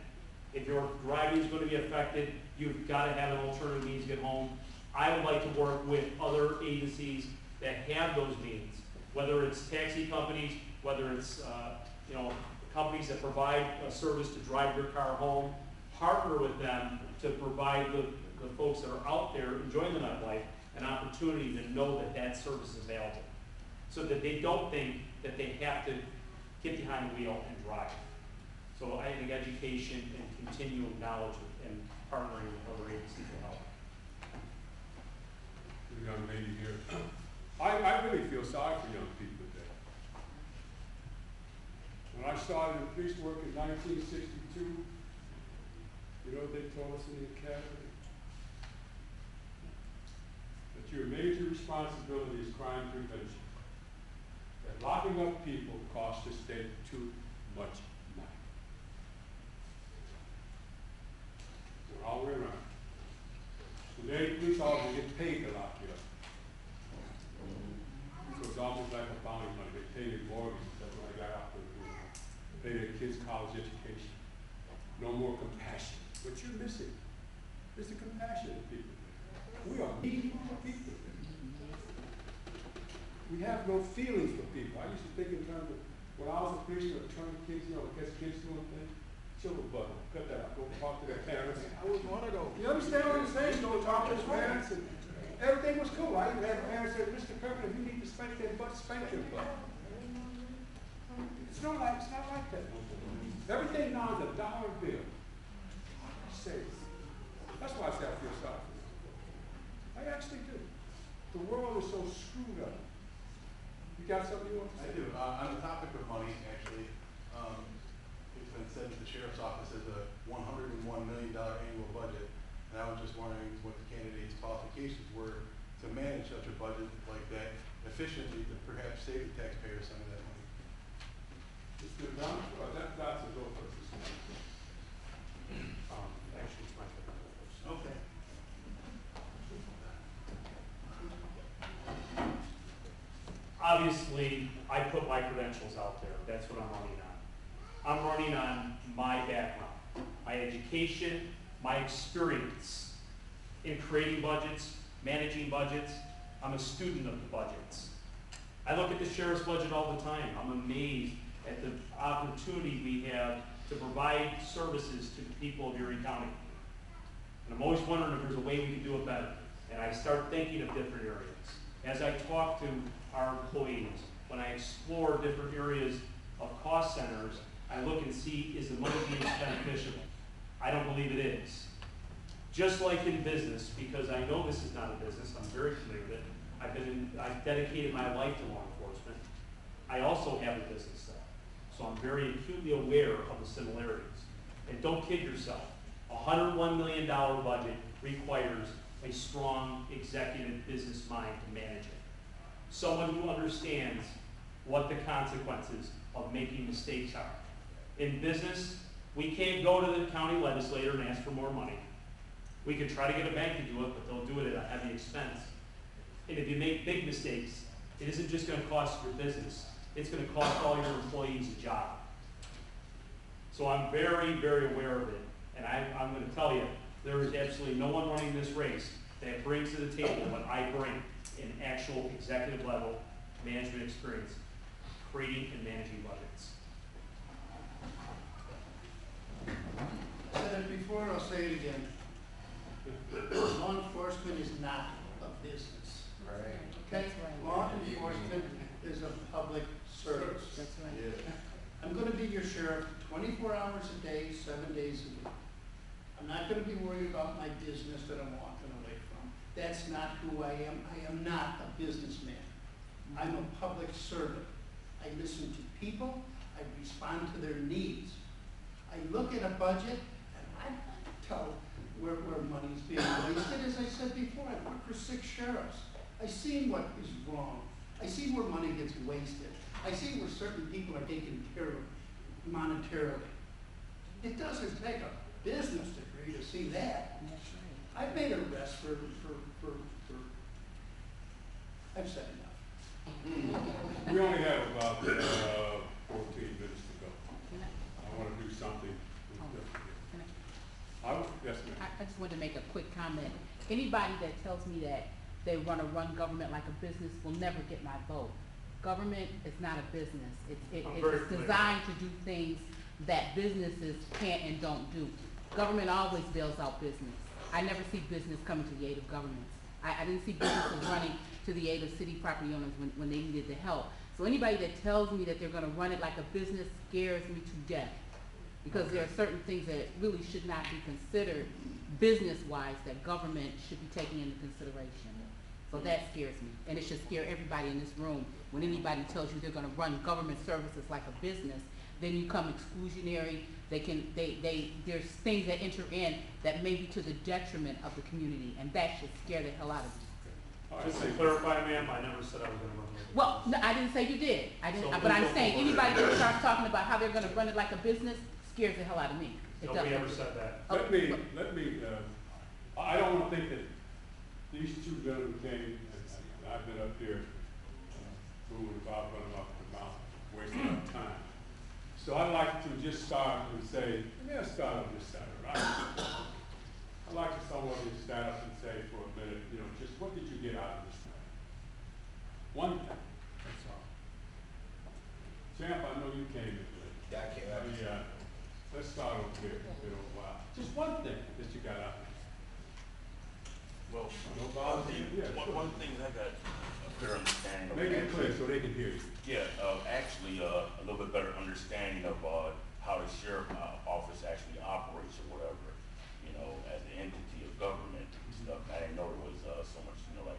If your driving is going to be affected, you've got to have an alternative means to get home. I would like to work with other agencies that have those means, whether it's taxi companies, whether it's companies that provide a service to drive your car home. Partner with them to provide the folks that are out there enjoying the nightlife an opportunity to know that that service is available, so that they don't think that they have to get behind the wheel and drive. So I think education and continual knowledge and partnering with other agencies will help. The young lady here. I really feel sorry for young people today. When I started in police work in 1962, you know what they told us in the academy? That But your major responsibility is crime prevention. That locking up people costs the state too much money. We're all the way around. Today, police officers get paid to lock you up. So it's almost like a bounty money. They pay their mortgages, that's what I got out there doing. Pay their kids' college education. No more compassion. What you're missing is the compassion of people. We are needy people. We have no feelings for people. I used to think in terms of, when I was a policeman, turning kids, you know, catch kids doing things, chill the button, cut that out, go talk to their parents. I was one of those. You understand what I'm saying? Go talk to his parents, and everything was cool. I even had parents say, Mr. Kirkland, if you need to spank their butt, spank their butt. It's not like that. Everything now is a dollar bill. Say, that's why I say I feel sorry for you. I actually do. The world is so screwed up. You got something you want to say? I do. On the topic of money, actually, it's been said that the sheriff's office has a $101 million annual budget, and I was just wondering what the candidates' qualifications were to manage such a budget like that efficiently to perhaps save the taxpayers some of that money. Mr. Brown, that's a go first. Actually, it's my turn. Okay. Obviously, I put my credentials out there. That's what I'm running on. I'm running on my background, my education, my experience in creating budgets, managing budgets. I'm a student of the budgets. I look at the sheriff's budget all the time. I'm amazed at the opportunity we have to provide services to the people of Erie County. And I'm always wondering if there's a way we can do it better. And I start thinking of different areas. As I talk to our employees, when I explore different areas of cost centers, I look and see, is the money being spent efficiently? I don't believe it is. Just like in business, because I know this is not a business, I'm very familiar with it. I've dedicated my life to law enforcement. I also have a business though. So I'm very acutely aware of the similarities. And don't kid yourself, a $101 million budget requires a strong executive business mind to manage it. Someone who understands what the consequences of making mistakes are. In business, we can't go to the county legislator and ask for more money. We could try to get a bank to do it, but they'll do it at a heavy expense. And if you make big mistakes, it isn't just going to cost your business. It's going to cost all your employees a job. So I'm very, very aware of it. And I'm going to tell you, there is absolutely no one running this race that brings to the table what I bring in actual executive level management experience, creating and managing budgets. I said it before, I'll say it again. Law enforcement is not a business. Right. Okay? Law enforcement is a public service. That's right. Yeah. I'm gonna be your sheriff 24 hours a day, 7 days a week. I'm not gonna be worried about my business that I'm walking away from. That's not who I am. I am not a businessman. I'm a public servant. I listen to people, I respond to their needs. I look at a budget and I tell where money's being wasted. As I said before, I worked for 6 sheriffs. I see what is wrong. I see where money gets wasted. I see where certain people are taken care of monetarily. It doesn't take a business degree to see that. I've made arrests for I've said enough. We only have about 14 minutes to go. I want to do something. Yes, ma'am. I just wanted to make a quick comment. Anybody that tells me that they want to run government like a business will never get my vote. Government is not a business. It's designed to do things that businesses can't and don't do. Government always bails out business. I never see business coming to the aid of governments. I didn't see businesses running to the aid of city property owners when they needed the help. So anybody that tells me that they're going to run it like a business scares me to death. Because there are certain things that really should not be considered business-wise that government should be taking into consideration. So that scares me. And it should scare everybody in this room. When anybody tells you they're going to run government services like a business, then you become exclusionary. There's things that enter in that may be to the detriment of the community, and that should scare the hell out of you. All right, Just to thank you. clarify, ma'am, I never said I was gonna run it. Well, no, I didn't say you did. I didn't, So but I'm please don't saying, go over anybody there. that starts talking about how they're gonna run it like a business scares the hell out of me. It Nobody doesn't. ever said that. Oh, Let me, I don't want to think that these two gentlemen came, and I've been up here, moving about, running off the mountain, wasting our time. So I'd like to just start and say, let me start on this side, right? I'd like to someone to stand up and say for a minute, you know, just what did you get out of this night? One thing, that's all. Champ, I know you came in late. Yeah, I came. Let's start over here for a little while. Just one thing that you got out of it. Well, No volunteer? Yeah, sure. one thing I got a clear understanding of. Make it clear so they can hear you. Yeah, actually, a little bit better understanding of, how the sheriff office actually operates or whatever, you know, as an entity of government and stuff. I didn't know there was, so much, you know, like,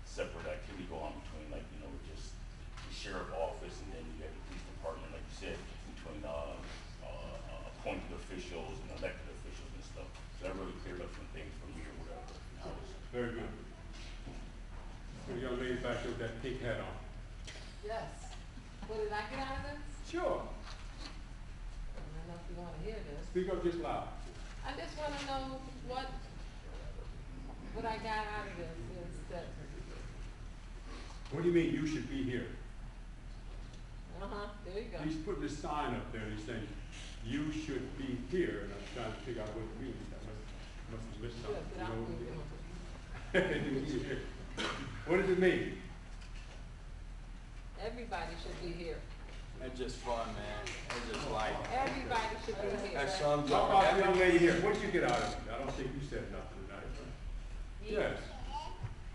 separate activity going on between, like, you know, just the sheriff office and then you have the police department, like you said, between, appointed officials and elected officials and stuff. So that really cleared up some things for me or whatever. Very good. The young lady back there with that pink hat on. Yes. What did I get out of this? Sure. I don't know if you wanna hear this. Speak up just loud. I just wanna know what I got out of this is that, What do you mean you should be here? there you go. He's putting a sign up there and he's saying, you should be here, and I'm trying to figure out what it means. I must have missed something. Good, You know good, what it means? What does it mean? Everybody should be here. That's just fun, man. That's just life. Everybody should be here. That sums How up. about the young lady here? What did you get out of it? I don't think you said nothing tonight. Yes.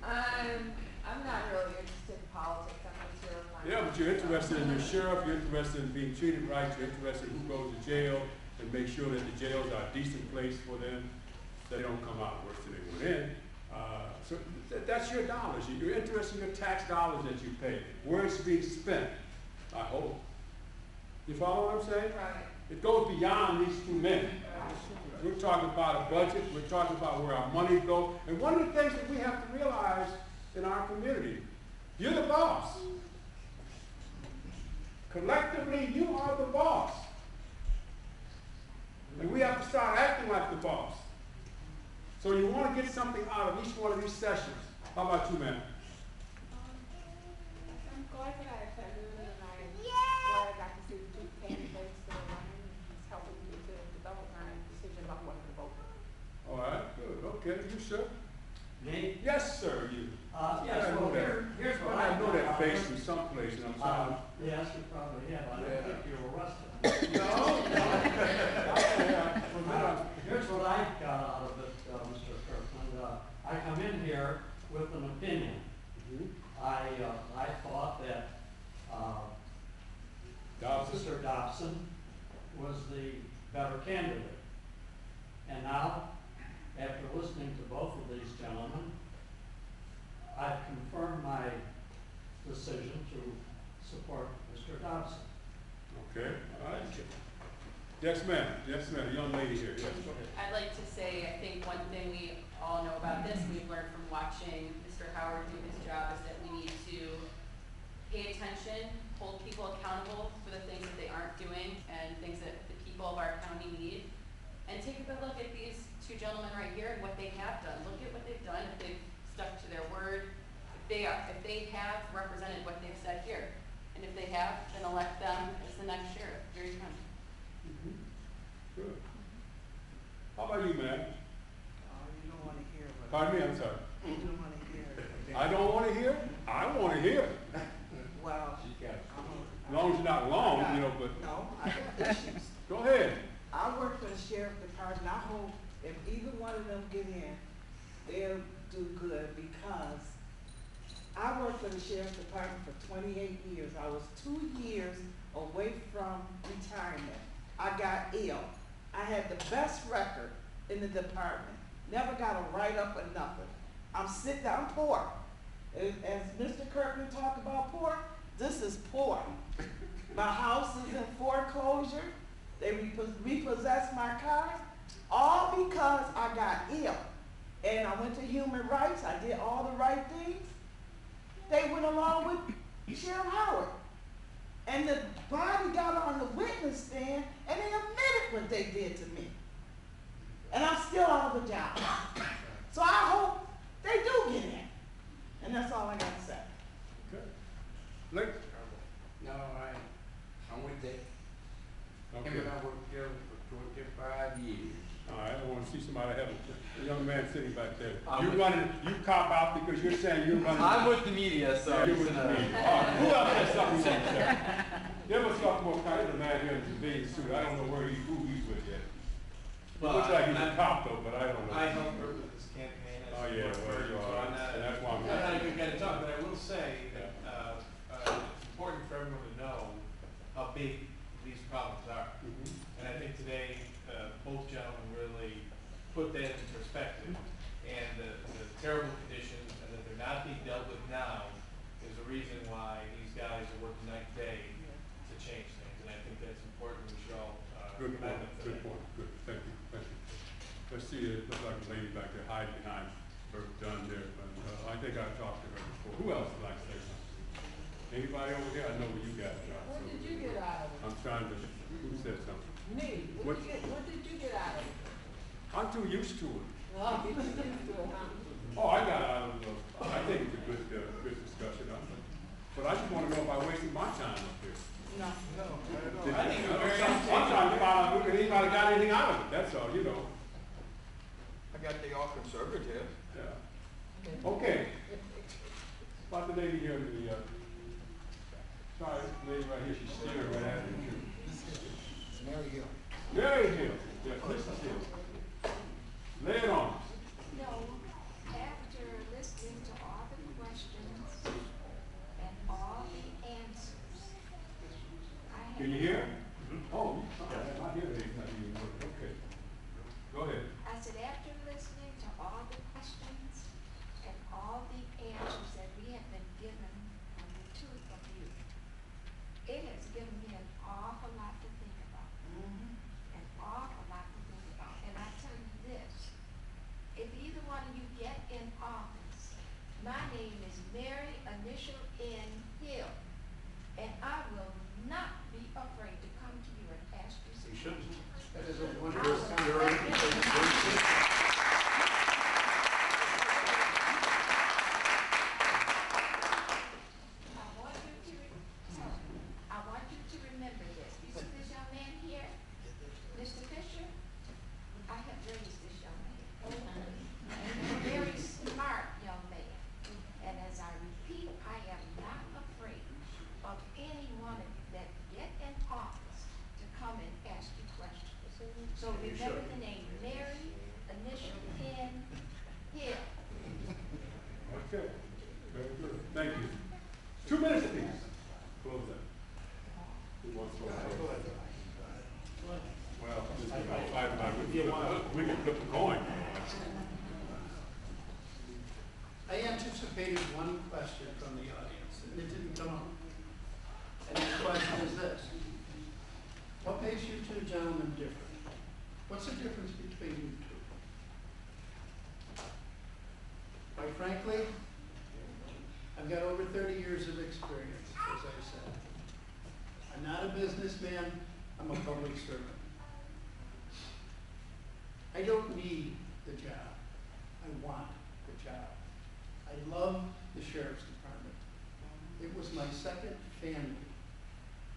I'm not really interested in politics, I'm just here. Yeah, but you're interested in your sheriff, you're interested in being treated right, you're interested in who goes to jail, and make sure that the jails are a decent place for them, so they don't come out worse than they went in. So that's your dollars. You're interested in your tax dollars that you pay, where it's being spent, I hope. You follow what I'm saying? Right. It goes beyond these two men. We're talking about a budget, we're talking about where our money goes, and one of the things that we have to realize in our community, you're the boss. Collectively, you are the boss. And we have to start acting like the boss. So you want to get something out of each one of these sessions. How about you, ma'am? I'm glad that I attended and I'm glad I got to see the two candidates that are running. It's helping me to develop my decision about what to vote for. All right, good. Okay, you, sir? Me? Yes, sir, you. Yes, I know well, that. here's what I I know got that out of face it. from someplace, and I'm sorry. Yes, you probably have. I don't think you were arrested. No. Here's what I got out of it, Mr. Kirkland. I come in here with an opinion. I thought that Mr. Dobson was the better candidate. And now, after listening to both of these gentlemen, I've confirmed my decision to support Mr. Dobson. Okay, all right. Yes, ma'am. Yes, ma'am. The young lady here. Yes. I'd like to say, I think one thing we all know about this, we've learned from watching Mr. Howard do his job, is that we need to pay attention, hold people accountable for the things that they aren't doing and things that the people of our county need. And take a good look at these two gentlemen right here and what they have done. Look at what they've done, if they've stuck to their word, if they have represented what they've said here. And if they have, then elect them as the next sheriff. Very fun. Good. How about you, ma'am? You don't wanna hear what. Pardon me, I'm sorry. You don't wanna hear. I don't want to hear? I want to hear. Well. As long as you're not long, you know, but. No, I got issues. Go ahead. I work for the sheriff department. I hope if either one of them get in, they'll do good because I worked for the sheriff's department for 28 years. I was 2 years away from retirement. I got ill. I had the best record in the department. Never got a write-up or nothing. I'm poor. As Mr. Kirkland talked about poor, this is poor. My house is in foreclosure. They repossessed my car, all because I got ill. and I went to human rights, I did all the right things, they went along with Sheriff Howard. And the body got on the witness stand and they admitted what they did to me. And I'm still out of a job. So I hope they do get in. And that's all I got to say. Okay. Blake? No, I'm with that. Okay. Him and I worked together for 25 years. All right, I want to see somebody have a young man sitting back there. You cop out because you're saying you're running. I'm with the media, so. Yeah, you're with the media. All right, who else has something to say? There was sophomore kind of man here in the civilian suit. I don't know who he's with yet. He looks like he's a cop though, but I don't know. I helped her with this campaign. Oh yeah, well, you are. And that's why I'm not a good guy to talk, but I will say that it's important for everyone to know how big these problems are. And I think today, both gentlemen really put that into perspective. And the terrible conditions and that they're not being dealt with now is the reason why these guys are working night and day to change things. And I think that's important. We should all good commend point. them for Good that. point. Good. Thank you. Thank you. Let's see. It looks like a lady back there hiding behind her done there. But I think I talked to her before. Who else would like to say something? Anybody over here? I know where you got, John. What did you get out of it? I'm trying to. Who said something? Me. What did you get out of it? I'm too used to it. Oh, you used to it, huh? Oh, I got out of it. I think it's a good discussion. But I just want to know if I wasted my time up here. No. I think we're very I'm trying to find out if anybody got anything out of it. That's all, you know. I got they all conservative. Yeah. Okay. About the lady here in the, sorry, lady right here, she's staring right at you. Mary Hill. Mary Hill. Yeah, Mrs. Hill. Lay it on. No, after listening to all the questions and all the answers, I have. Can you hear? Oh, I'm not hearing anything. Okay. Go ahead. I said, after listening to all the questions and all the answers that we have been given from the two of you, it has given me an awful lot to think about. An awful lot to think about. And I tell you this, if either one of you get in office, my name is Mary initial N Hill, and I will not be afraid to come to you and ask you some questions. That is a wonderful spirit. I want you to remember this. You see this young man here, Mr. Fisher? I have raised this young man. And he's a very smart young man. And as I repeat, I am not afraid of any one of you that get in office to come and ask you questions. So remember the name Mary, initial N, Hill. Okay. Very good. Thank you. 2 minutes, please. Close that. Who wants to go? Well, this is about 5 we can flip the coin. I anticipated one question from the audience, and it didn't come up. And the question is this: what makes you two gentlemen different? What's the difference between you two? Quite frankly, I've got over 30 years of experience, as I said. I'm not a businessman, I'm a public servant. I don't need the job, I want the job. I love the Sheriff's Department. It was my second family.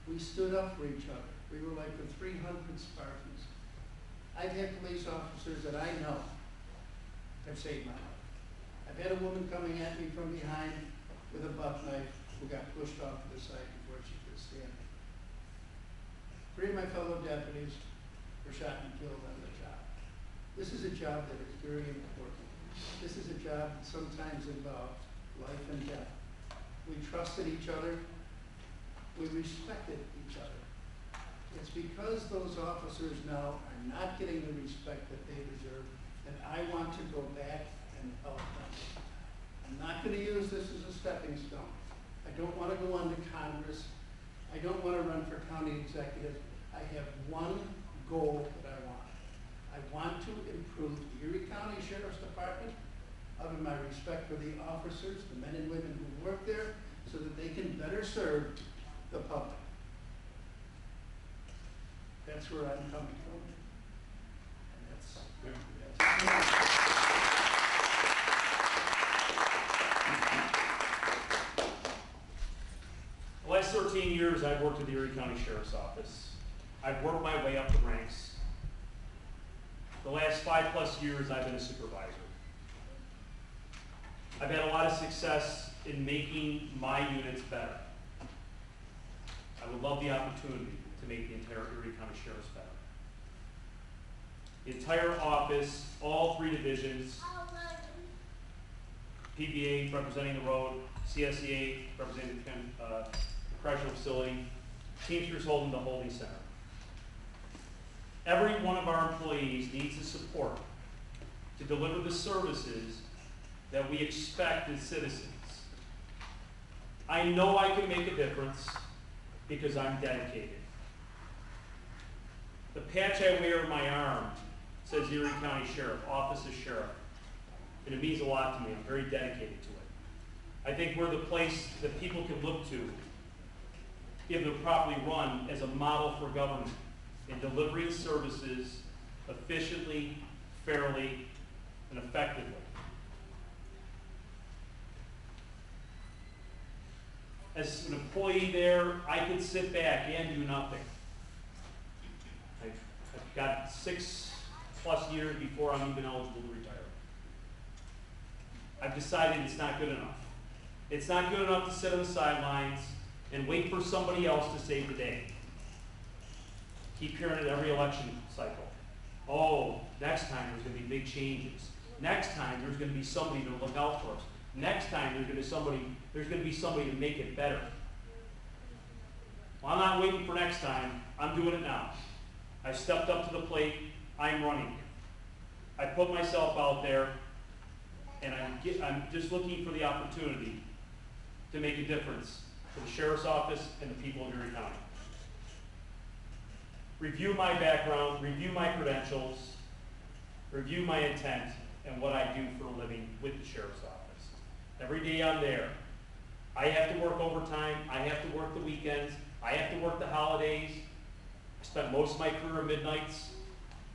We stood up for each other. We were like the 300 Spartans. I've had police officers that I know have saved my life. I've had a woman coming at me from behind with a buck knife who got pushed off to the side before she could stand. 3 of my fellow deputies were shot and killed on the job. This is a job that is very important. This is a job that sometimes involves life and death. We trusted each other. We respected each other. It's because those officers now are not getting the respect that they deserve that I want to go back and help them. I'm not going to use this as a stepping stone. I don't want to go on to Congress. I don't want to run for county executive. I have one goal that I want. I I want to improve the Erie County Sheriff's Department out of my respect for the officers, the men and women who work there, so that they can better serve the public. That's where I'm coming from. And that's The last 13 years, I've worked at the Erie County Sheriff's Office. I've worked my way up the ranks. The last 5+ years, I've been a supervisor. I've had a lot of success in making my units better. I would love the opportunity to make the entire Erie County Sheriff's better. The entire office, all 3 divisions, PBA representing the road, CSEA representing the correctional facility, Teamsters holding the holding center. Every one of our employees needs the support to deliver the services that we expect as citizens. I know I can make a difference because I'm dedicated. The patch I wear on my arm says Erie County Sheriff, Office of Sheriff, and it means a lot to me. I'm very dedicated to it. I think we're the place that people can look to if they're properly run as a model for government in delivering services efficiently, fairly, and effectively. As an employee there, I could sit back and do nothing. I've got 6+ years before I'm even eligible to retire. I've decided it's not good enough. It's not good enough to sit on the sidelines and wait for somebody else to save the day. Keep hearing it every election cycle. Oh, next time there's going to be big changes. Next time there's going to be somebody to look out for us. Next time there's going to be somebody to make it better. Well, I'm not waiting for next time. I'm doing it now. I stepped up to the plate. I'm running. I put myself out there, and I'm just looking for the opportunity to make a difference for the Sheriff's Office and the people of Erie County. Review my background, review my credentials, review my intent, and what I do for a living with the Sheriff's Office. Every day I'm there. I have to work overtime. I have to work the weekends. I have to work the holidays. I spent most of my career at midnights.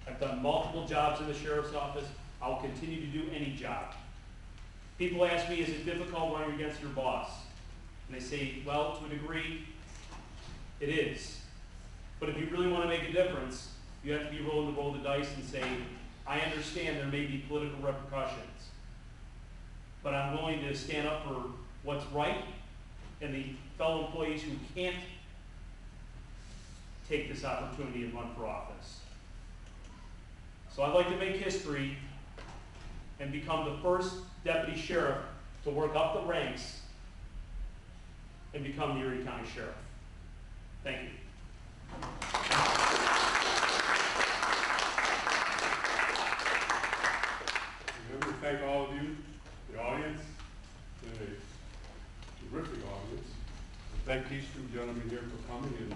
I've done multiple jobs in the Sheriff's Office. I'll continue to do any job. People ask me, is it difficult running against your boss? And they say, well, to a degree, it is. But if you really want to make a difference, you have to be willing to roll the dice and say, I understand there may be political repercussions, but I'm willing to stand up for what's right and the fellow employees who can't take this opportunity and run for office. So I'd like to make history and become the first deputy sheriff to work up the ranks and become the Erie County Sheriff. Thank you. Let me thank all of you, the audience, and a terrific audience. And thank these 2 gentlemen here for coming, and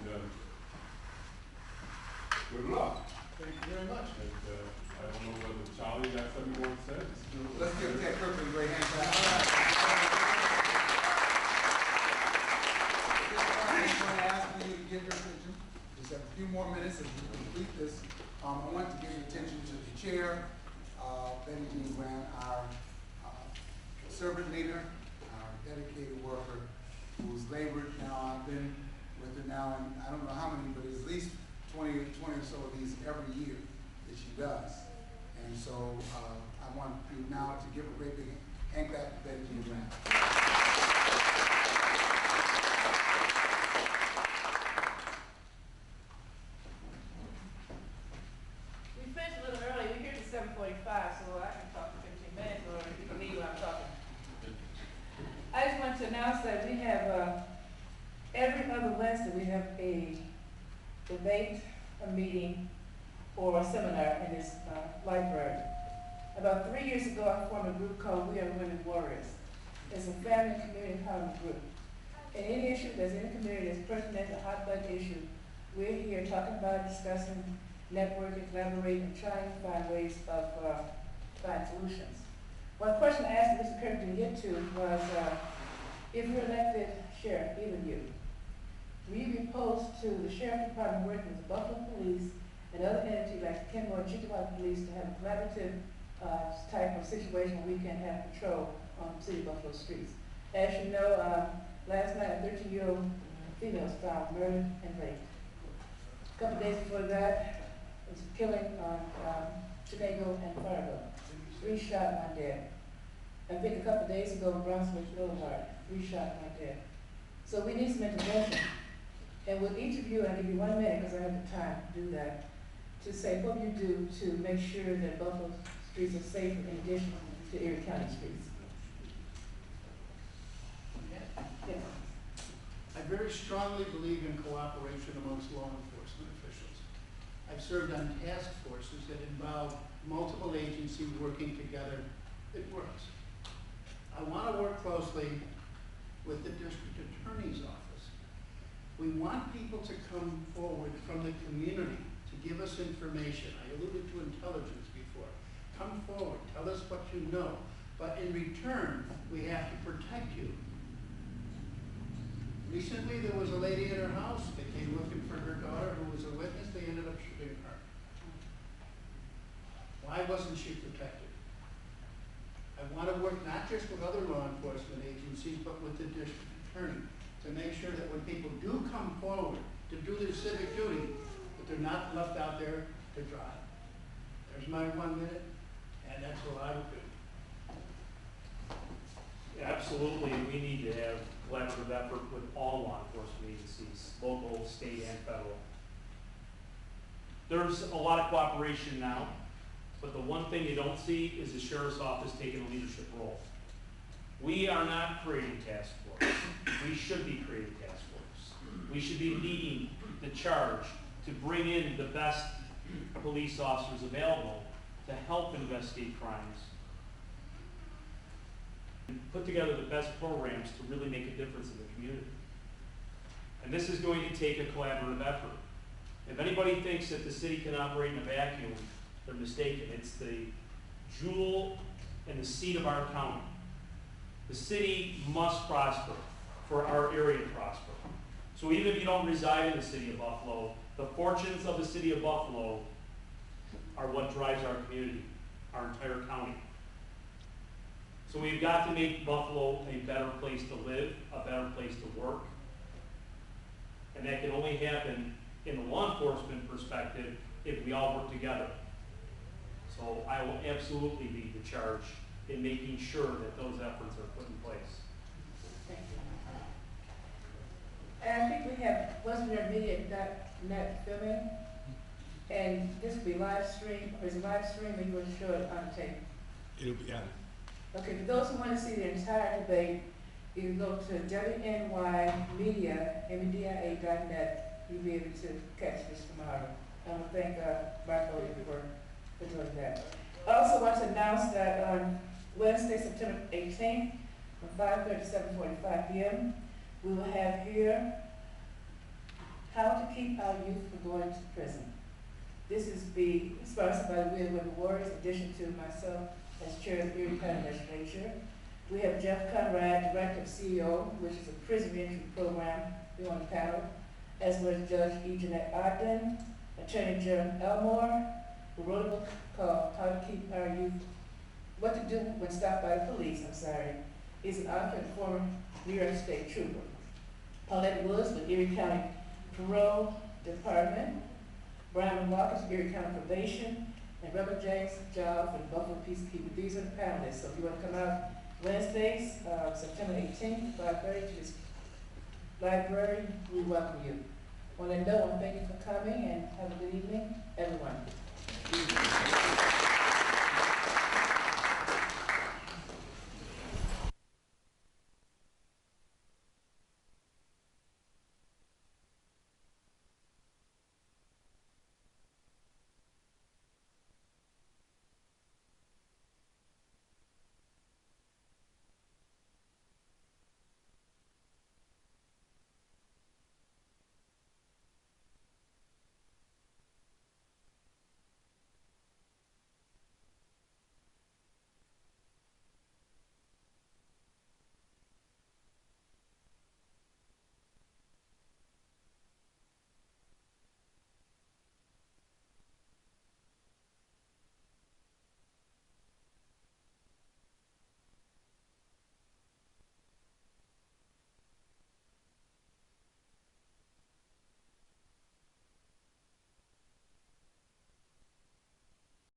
good luck. Thank you very much. And I don't know whether Charlie got something more to say. Let's give Ted Kirkland a great hand clap. I want to ask you to give your attention. Just have a few more minutes as we complete this. I want to give your attention to the chair, Betty Jean Grant, our servant leader, our dedicated worker, who's labored now. I've been with her now, and I don't know how many, but it's at least 20 or so of these every year that she does. And so I want you now to give a great big hand clap to Betty Jean Grant. We finished a little early. We're here till 7:45, so I can talk for 15 minutes, or you can leave when I'm talking. I just want to announce that we have every other Wednesday we have a debate, a meeting, or a seminar in this library. About 3 years ago, I formed a group called We Are Women Warriors. It's a family and community empowerment group. And any issue that's in the community that's pertinent, a hot button issue, we're here talking about it, discussing, networking, collaborating, and trying to find ways of, find solutions. One question I asked Mr. Kirk to get to was, if you're elected sheriff, either of you, will you be opposed to the sheriff department working with the Buffalo Police and other entities like Kenmore and Chickasaw Police to have a collaborative type of situation where we can have patrol on city of Buffalo streets? As you know, last night a 13-year-old female was found murdered and raped. A couple of days before that, it was a killing on Chicago and Fargo. 3 shot, 1 dead. I think a couple of days ago in Brunswick Boulevard, 3 shot, 1 dead. So we need some intervention. And with each of you, I'll give you 1 minute because I have the time to do that, to say what you do to make sure that Buffalo streets are safer in addition to Erie County streets. Yes. I very strongly believe in cooperation amongst law enforcement officials. I've served on task forces that involve multiple agencies working together. It works. I want to work closely with the district attorney's office. We want people to come forward from the community to give us information. I alluded to intelligence before. Come forward, tell us what you know. But in return, we have to protect you. Recently, there was a lady at her house. They came looking for her daughter who was a witness. They ended up shooting her. Why wasn't she protected? I want to work not just with other law enforcement agencies, but with the district attorney to make sure that when people do come forward to do their civic duty, that they're not left out there to dry. There's my 1 minute, and that's what I would do. Absolutely, we need to have collaborative effort with all law enforcement agencies, local, state, and federal. There's a lot of cooperation now, but the one thing you don't see is the sheriff's office taking a leadership role. We are not creating task force. We should be creating task force. We should be leading the charge to bring in the best police officers available to help investigate crimes and put together the best programs to really make a difference in the community. And this is going to take a collaborative effort. If anybody thinks that the city can operate in a vacuum, they're mistaken. It's the jewel and the seat of our county. The city must prosper for our area to prosper. So even if you don't reside in the city of Buffalo, the fortunes of the city of Buffalo are what drives our community, our entire county. So we've got to make Buffalo a better place to live, a better place to work. And that can only happen in the law enforcement perspective if we all work together. So I will absolutely lead the charge in making sure that those efforts are put in place. Thank you. And I think we have WNYmedia.net filming, and this will be live stream. Is it live stream, or you want to show it on tape? It'll be on. Okay, for those who want to see the entire debate, you can go to WNYmedia.net. You'll be able to catch this tomorrow. I want to thank Mark Odie for doing that. I also want to announce that on Wednesday, September 18th, from 5:30 to 7:45 p.m., we will have here how to keep our youth from going to prison. This is being sponsored by the WNYmedia Warriors, in addition to myself as chair of the Erie County Legislature. We have Jeff Conrad, director of CEO, which is a prison reentry program, we on the panel, as well as Judge E. Jeanette Ogden, Attorney General Elmore, who wrote a book called How to Keep Our Youth, What to Do When Stopped by the Police, He's an author and former New York State Trooper. Paulette Woods with Erie County Parole Department, Brian Marcus, Erie County Probation, and Reverend James Job from Buffalo Peacekeeping. These are the panelists. So if you want to come out Wednesdays, September 18th, 5:30 to this library, we welcome you. On that note, I want to thank you for coming and have a good evening, everyone.